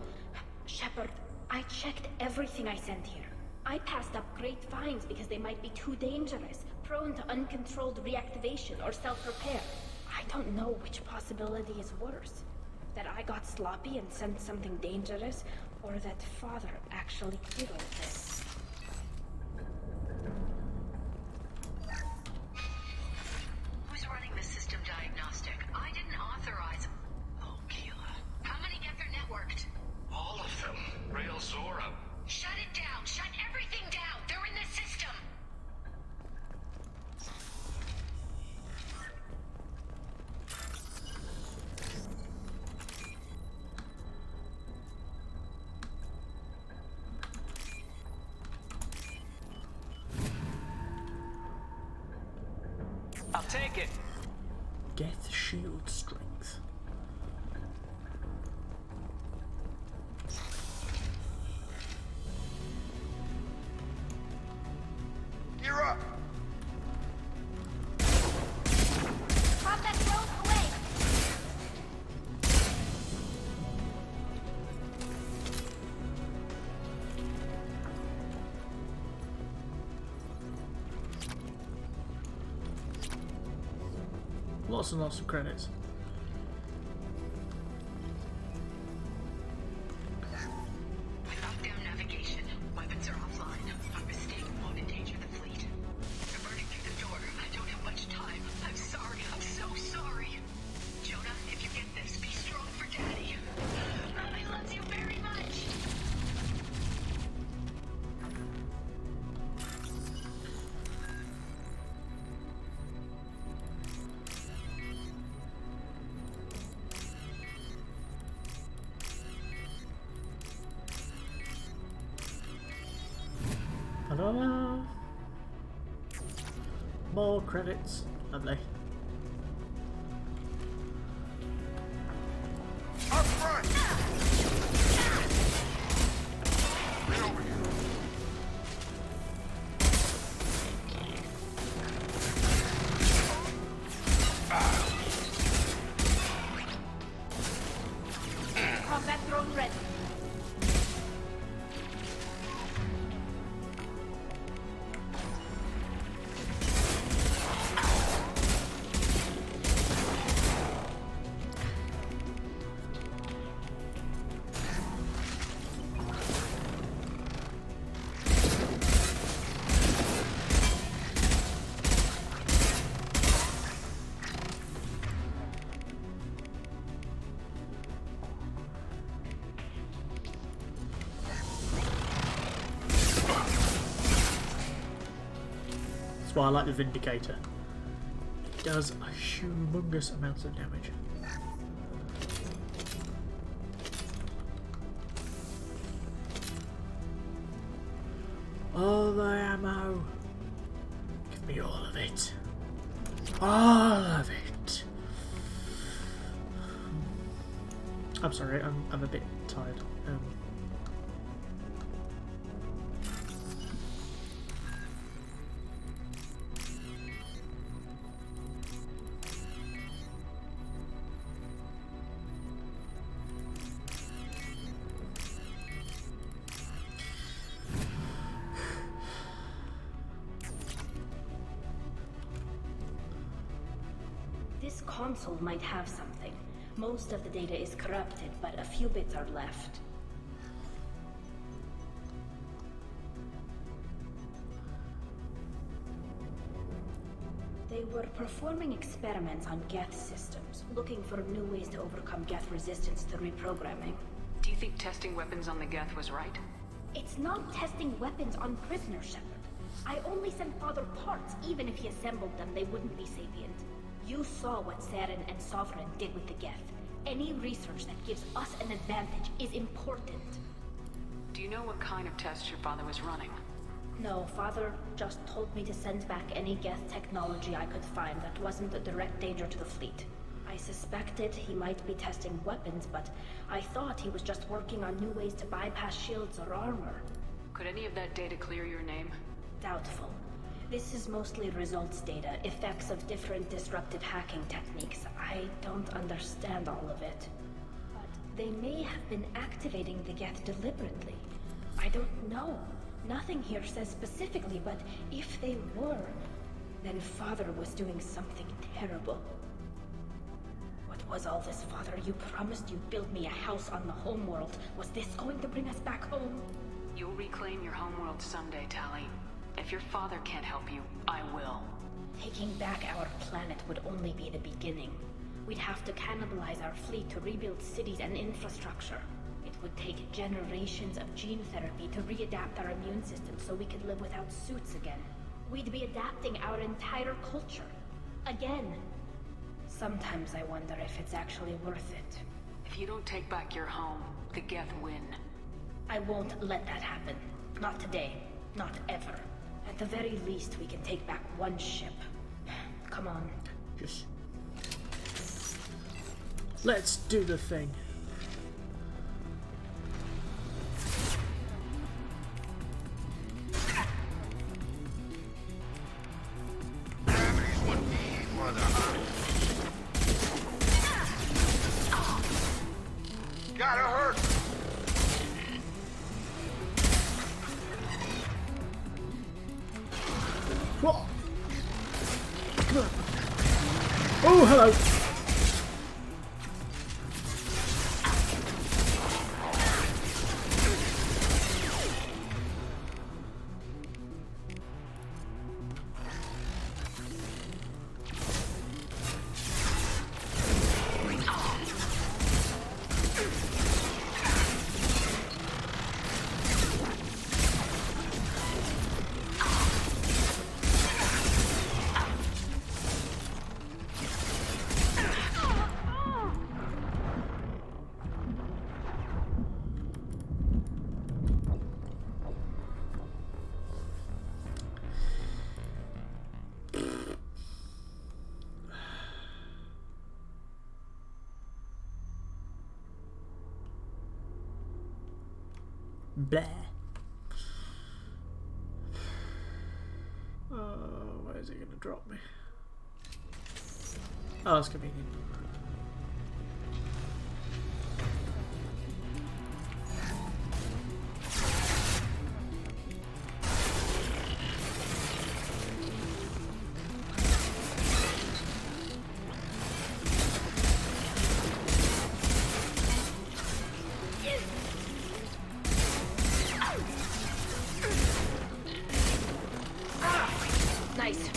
Shepard, I checked everything I sent here. I passed up great finds because they might be too dangerous, prone to uncontrolled reactivation or self-repair. I don't know which possibility is worse. That I got sloppy and sent something dangerous, or that Father actually did all this. Who's running the system diagnostic? I didn't authorize. Oh, Keela. How many get their networked? All of them. Rail Zora. Shut it down. Shut everything down. They're in the system. I'll take it. Geth shield strength. You're up. Pop that drone away! Lots and lots of credits. Without down navigation, weapons are offline. Our mistake won't endanger the fleet. They're burning through the door. I don't have much time. I'm sorry. I'm so sorry. Jonah, if you get this, be strong for Daddy. I love you very much. Ta-da! More credits. Lovely. Up front! Get over here. Combat drone ready. why I like the Vindicator. It does a humongous amount of damage. All the ammo. Give me all of it. All of it. I'm sorry, I'm a bit tired. This console might have something. Most of the data is corrupted, but a few bits are left. They were performing experiments on Geth systems, looking for new ways to overcome Geth resistance to reprogramming. Do you think testing weapons on the Geth was right? It's not testing weapons on prisoners, Shepard. I only sent Father parts. Even if he assembled them, they wouldn't be sapient. You saw what Saren and Sovereign did with the Geth. Any research that gives us an advantage is important. Do you know what kind of tests your father was running? No, Father just told me to send back any Geth technology I could find that wasn't a direct danger to the fleet. I suspected he might be testing weapons, but I thought he was just working on new ways to bypass shields or armor. Could any of that data clear your name? Doubtful. This is mostly results data, effects of different disruptive hacking techniques. I don't understand all of it. But they may have been activating the Geth deliberately. I don't know. Nothing here says specifically, but if they were, then Father was doing something terrible. What was all this, Father? You promised you'd build me a house on the homeworld. Was this going to bring us back home? You'll reclaim your homeworld someday, Tali. If your father can't help you, I will. Taking back our planet would only be the beginning. We'd have to cannibalize our fleet to rebuild cities and infrastructure. It would take generations of gene therapy to readapt our immune system so we could live without suits again. We'd be adapting our entire culture. Again. Sometimes I wonder if it's actually worth it. If you don't take back your home, the Geth win. I won't let that happen. Not today. Not ever. At the very least, we can take back one ship. Come on. Just... let's do the thing. Gotta hurt! What? Oh, hello! Blah. Oh, where is it going to drop me? Oh, that's convenient. Nice.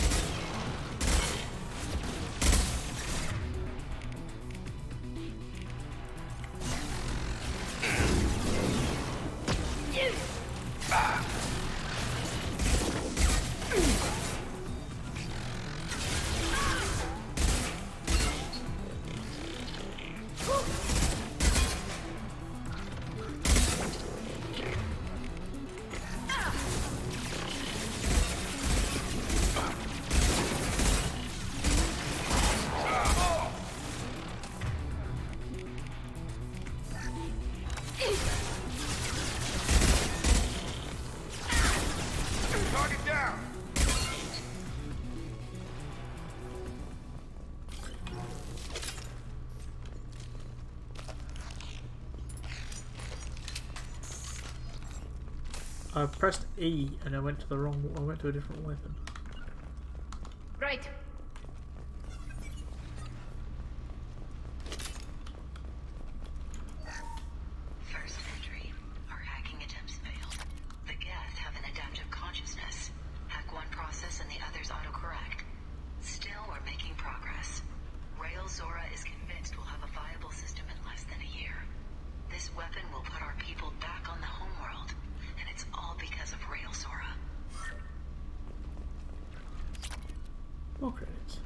I pressed E and I went to the wrong. I went to a different weapon. Right. First entry. Our hacking attempts failed. The Geth have an adaptive consciousness. Hack one process and the others autocorrect. Still, we're making progress. Rael Zora is convinced we'll have a viable system in less than a year. This weapon will put our people back on the homeworld, and it's all because of Rael Zora. More credits.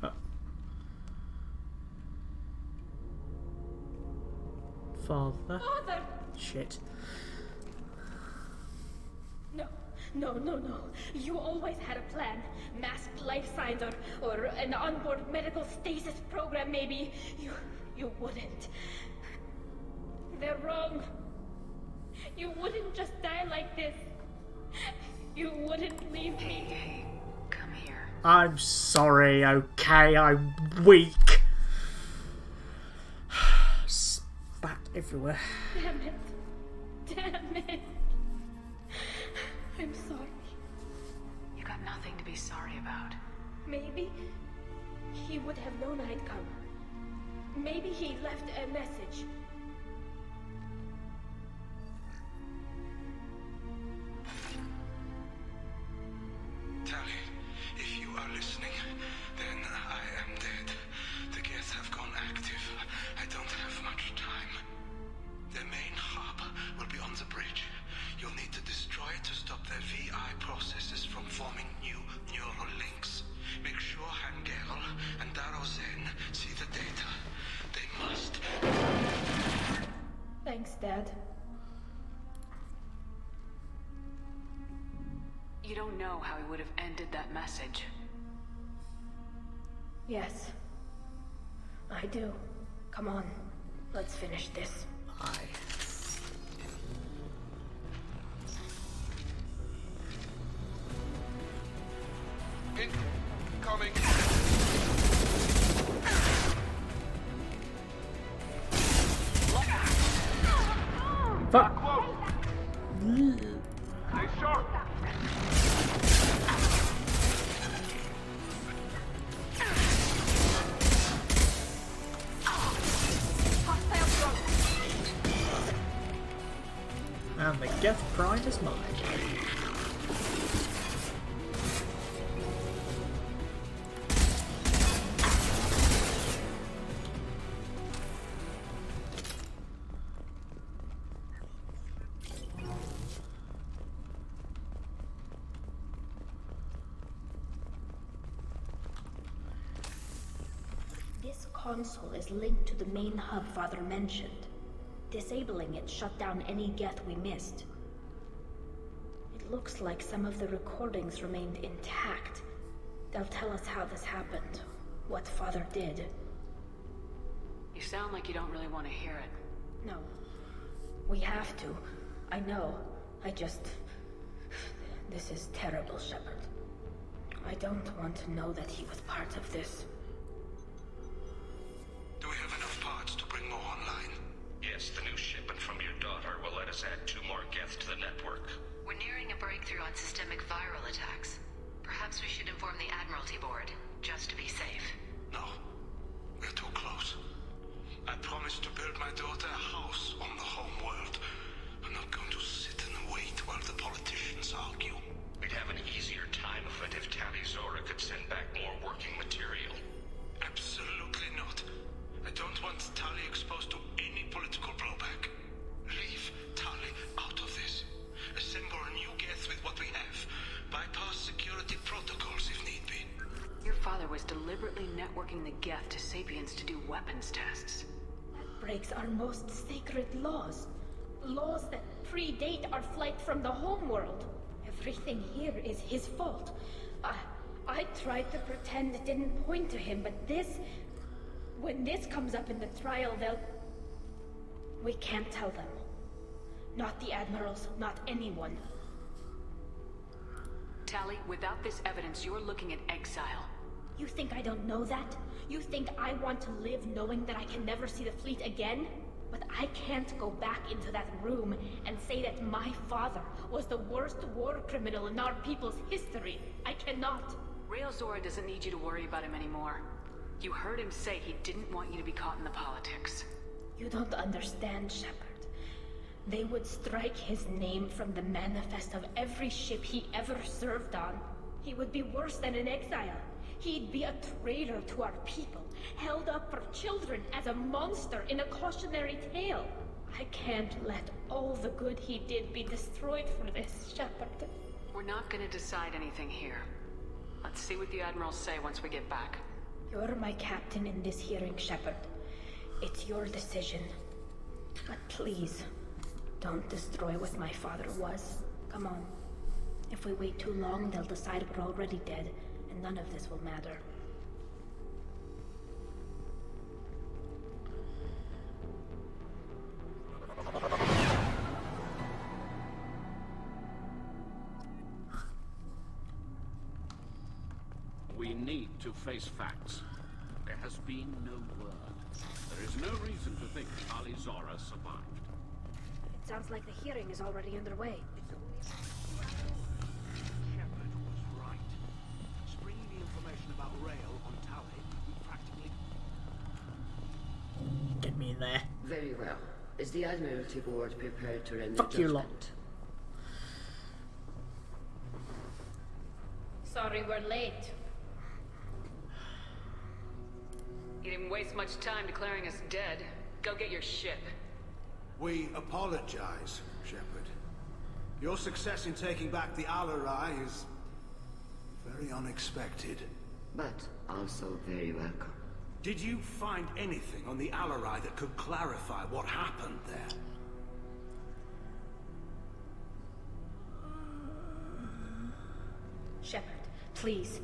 Oh. Father. Father! Shit. No. You always had a plan. Masked life signs or an onboard medical stasis program maybe. You wouldn't. They're wrong. You wouldn't just die like this. You wouldn't leave me. Hey, come here. I'm sorry, okay, I'm weak. Spat everywhere. Damn it. I'm sorry. You got nothing to be sorry about. Maybe he would have known I'd come. Maybe he left a message. Tali, if you are listening, then I am dead. The Geth have gone active. I don't have much time. The main hub will be on the bridge. You'll need to destroy it to stop their VI processes from forming new neural links. Make sure Hangel and Darozen see the data. They must. Thanks, Dad. You don't know how he would have ended that message. Yes. I do. Come on. Let's finish this. Incoming. Fuck. Stay sharp. And the Geth Pride is mine. This console is linked to the main hub Father mentioned. Disabling it shut down any Geth we missed. It looks like some of the recordings remained intact. They'll tell us how this happened, what Father did. You sound like you don't really want to hear it. No. We have to. I know. This is terrible, Shepard. I don't want to know that he was part of this. Do we have enough parts to bring more online? Yes, the new shipment from your daughter will let us add 2 more Geth to the network. We're nearing a breakthrough on systemic viral attacks. Perhaps we should inform the Admiralty Board, just to be safe. No. We're too close. I promised to build my daughter a house on the home world. I'm not going to sit and wait while the politicians argue. We'd have an easier time of it if Tali Zora could send back more working material. Absolutely not. I don't want Tali exposed to any political blowback. Leave Tali out of this. Assemble a new Geth with what we have. Bypass security protocols if need be. Your father was deliberately networking the Geth to Sapiens to do weapons tests. That breaks our most sacred laws. Laws that predate our flight from the homeworld. Everything here is his fault. I tried to pretend it didn't point to him, but when this comes up in the trial, we can't tell them. Not the admirals, not anyone. Tali, without this evidence, you're looking at exile. You think I don't know that? You think I want to live knowing that I can never see the fleet again? But I can't go back into that room and say that my father was the worst war criminal in our people's history. I cannot. Rael Zora doesn't need you to worry about him anymore. You heard him say he didn't want you to be caught in the politics. You don't understand, Shepard. They would strike his name from the manifest of every ship he ever served on. He would be worse than an exile. He'd be a traitor to our people, held up for children as a monster in a cautionary tale. I can't let all the good he did be destroyed for this, Shepard. We're not gonna decide anything here. Let's see what the Admirals say once we get back. You're my captain in this hearing, Shepard. It's your decision. But please, don't destroy what my father was. Come on. If we wait too long, they'll decide we're already dead, and none of this will matter. We need to face facts. There has been no word. There is no reason to think Tali Zora survived. It sounds like the hearing is already underway. Shepard was right. Springing the information about Rael on Tali, we practically... Get me in there. Very well. Is the Admiralty Board prepared to render Fuck judgment? you lot. Sorry we're late. You didn't waste much time declaring us dead. Go get your ship. We apologize, Shepard. Your success in taking back the Alarai is very unexpected. But also very welcome. Did you find anything on the Alarai that could clarify what happened there? Shepard, please.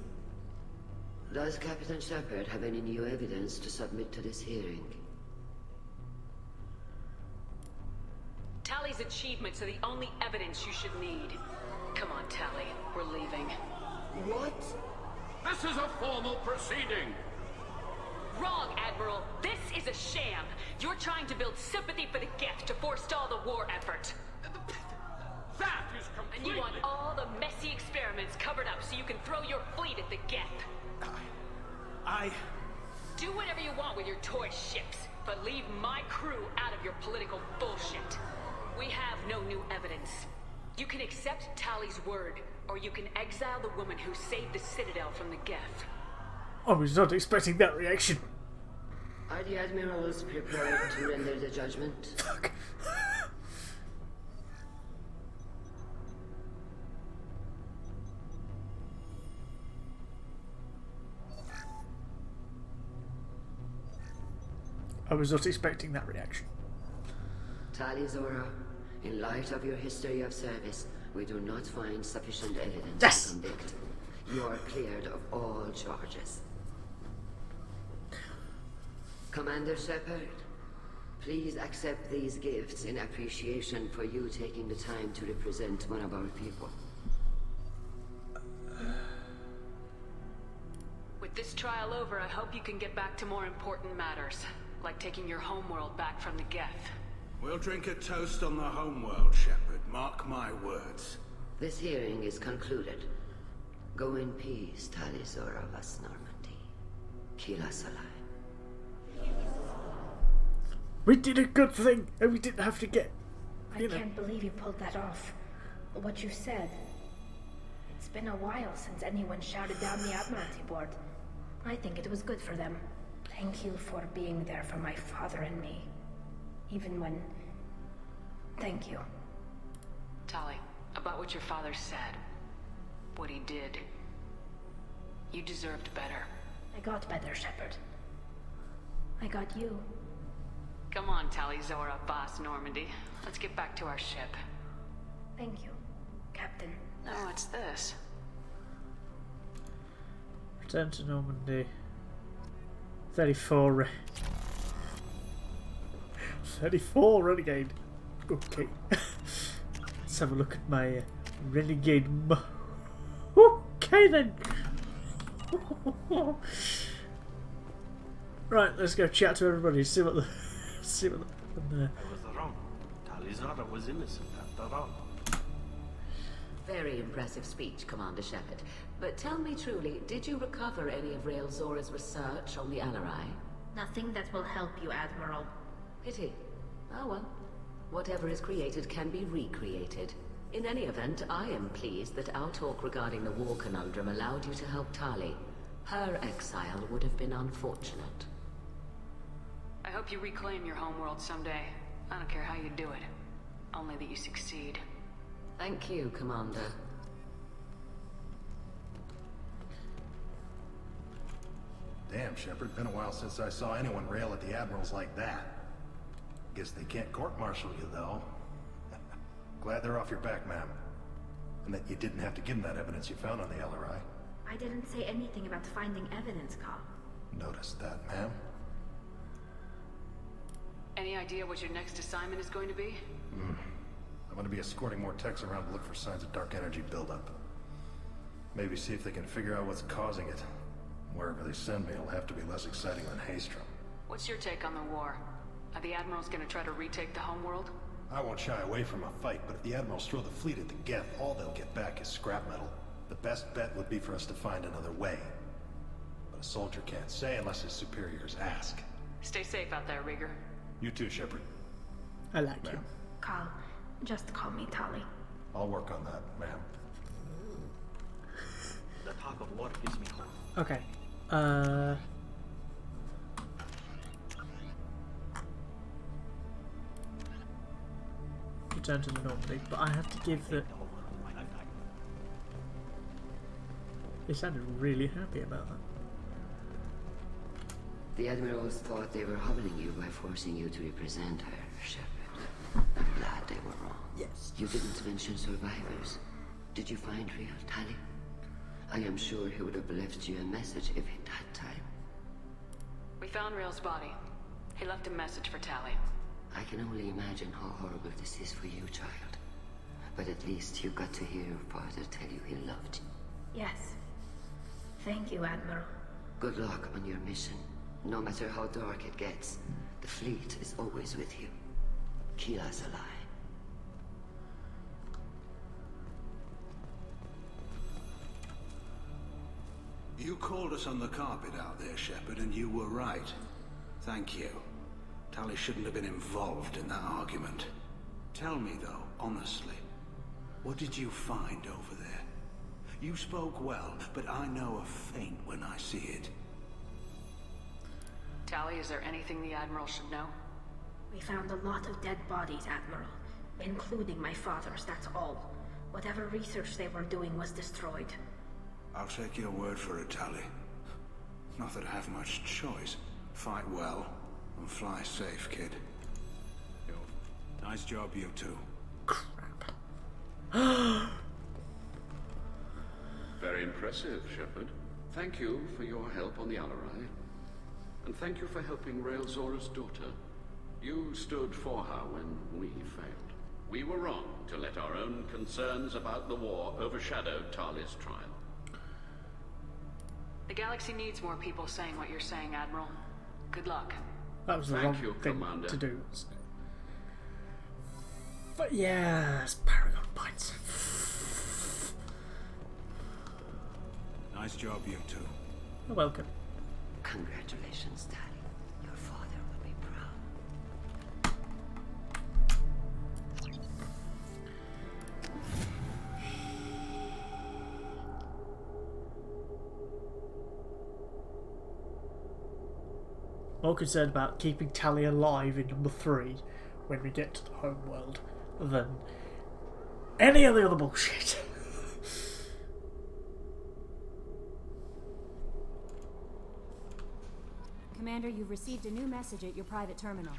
Does Captain Shepard have any new evidence to submit to this hearing? Tali's achievements are the only evidence you should need. Come on, Tali. We're leaving. What? This is a formal proceeding! Wrong, Admiral. This is a sham. You're trying to build sympathy for the Geth to forestall the war effort. That is completely... And you want all the messy experiments covered up so you can throw your fleet at the Geth. Do whatever you want with your toy ships, but leave my crew out of your political bullshit. We have no new evidence. You can accept Tali's word, or you can exile the woman who saved the Citadel from the Geth. I was not expecting that reaction. Are the Admirals prepared to render the judgment? Fuck. I was not expecting that reaction. Tali Zora, in light of your history of service, we do not find sufficient evidence to convict. You are cleared of all charges. Commander Shepard, please accept these gifts in appreciation for you taking the time to represent one of our people. With this trial over, I hope you can get back to more important matters, like taking your homeworld back from the Geth. We'll drink a toast on the homeworld, Shepard. Mark my words. This hearing is concluded. Go in peace, Tali Zora Vas Normandy. Kila Salai. We did a good thing, and we didn't have to get... I can't believe you pulled that off. What you said. It's been a while since anyone shouted down the Admiralty Board. I think it was good for them. Thank you for being there for my father and me. Even when... Thank you. Tali, about what your father said, what he did, you deserved better. I got better, Shepard. I got you. Come on, Tali Zora, Boss Normandy. Let's get back to our ship. Thank you, Captain. Oh, what's this? Return to Normandy. 34 Renegade. Okay. Let's have a look at my Renegade Okay then. Right, let's go chat to everybody. See what the I was wrong. Tali Zora was innocent after all. Very impressive speech, Commander Shepard. But tell me truly, did you recover any of Rael Zora's research on the Alarai? Nothing that will help you, Admiral. Pity. Oh well. Whatever is created can be recreated. In any event, I am pleased that our talk regarding the war conundrum allowed you to help Tali. Her exile would have been unfortunate. I hope you reclaim your homeworld someday. I don't care how you do it. Only that you succeed. Thank you, Commander. Damn, Shepard. Been a while since I saw anyone rail at the admirals like that. Guess they can't court-martial you, though. Glad they're off your back, ma'am. And that you didn't have to give them that evidence you found on the LRI. I didn't say anything about finding evidence, Carl. Noticed that, ma'am. Any idea what your next assignment is going to be? I'm gonna be escorting more techs around to look for signs of dark energy buildup. Maybe see if they can figure out what's causing it. Wherever they send me, it'll have to be less exciting than Haystrom. What's your take on the war? Are the Admirals gonna try to retake the homeworld? I won't shy away from a fight, but if the Admirals throw the fleet at the Geth, all they'll get back is scrap metal. The best bet would be for us to find another way. But a soldier can't say unless his superiors ask. Stay safe out there, Rieger. You too, Shepard. I like you. Carl, just call me Tali. I'll work on that, ma'am. The talk of war gives me hope. Okay. Return to the Normandy, but I have to give the... They sounded really happy about that. The Admirals thought they were humbling you by forcing you to represent her, Shepard. I'm glad they were wrong. Yes. You didn't mention survivors. Did you find real Tali? I am sure he would have left you a message if he'd had time. We found Rael's body. He left a message for Tali. I can only imagine how horrible this is for you, child. But at least you got to hear your father tell you he loved you. Yes. Thank you, Admiral. Good luck on your mission. No matter how dark it gets, the fleet is always with you. Keep us alive. You called us on the carpet out there, Shepard, and you were right. Thank you. Tali shouldn't have been involved in that argument. Tell me, though, honestly, what did you find over there? You spoke well, but I know a feint when I see it. Tali, is there anything the Admiral should know? We found a lot of dead bodies, Admiral. Including my father's, that's all. Whatever research they were doing was destroyed. I'll take your word for it, Tali. Not that I have much choice. Fight well, and fly safe, kid. Yo, nice job, you two. Very impressive, Shepard. Thank you for your help on the Alarai. And thank you for helping Rael Zora's daughter. You stood for her when we failed. We were wrong to let our own concerns about the war overshadow Tali's trial. The galaxy needs more people saying what you're saying, Admiral. Good luck. That was the Thank wrong you, thing Commander. to do. But yeah, it's Paragon points. Nice job, you two. You're welcome. Congratulations, Tali. Your father will be proud. More concerned about keeping Tali alive in number 3 when we get to the homeworld than any of the other bullshit. Commander, you've received a new message at your private terminal.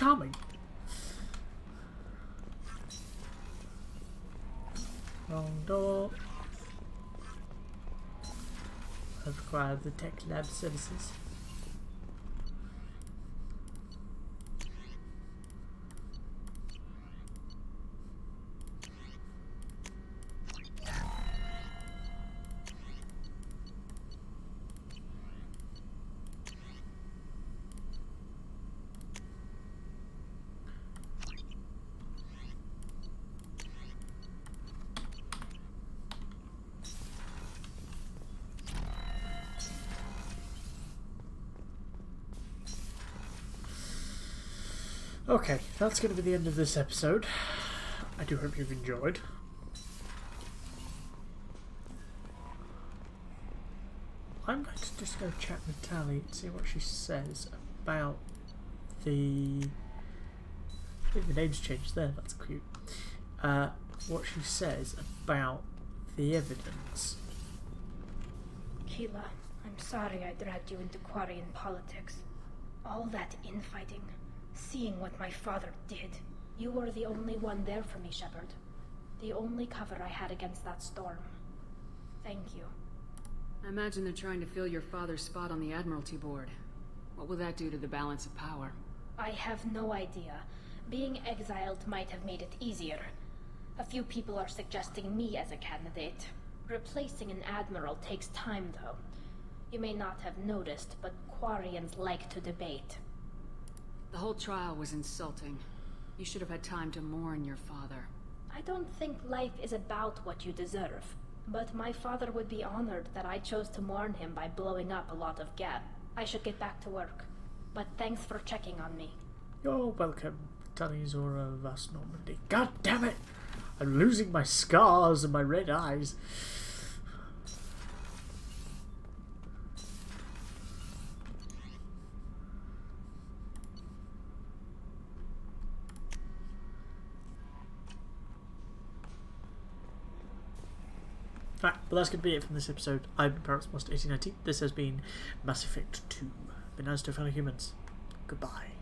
charming. Wrong door. I've required the tech lab services. Okay, that's going to be the end of this episode. I do hope you've enjoyed. I'm going to just go chat with Tali and see what she says about the... I think the name's changed there, that's cute. What she says about the evidence. Keela, I'm sorry I dragged you into Quarian politics. All that infighting. Seeing what my father did. You were the only one there for me, Shepard. The only cover I had against that storm. Thank you. I imagine they're trying to fill your father's spot on the Admiralty Board. What will that do to the balance of power? I have no idea. Being exiled might have made it easier. A few people are suggesting me as a candidate. Replacing an admiral takes time, though. You may not have noticed, but Quarians like to debate. The whole trial was insulting. You should have had time to mourn your father. I don't think life is about what you deserve. But my father would be honored that I chose to mourn him by blowing up a lot of gas. I should get back to work. But thanks for checking on me. You're welcome, Tali Zora of Us Normandy. God damn it! I'm losing my scars and my red eyes. Right, but that's going to be it from this episode. I've been Parrots Monster 1890. This has been Mass Effect 2. Been nice to fellow humans. Goodbye.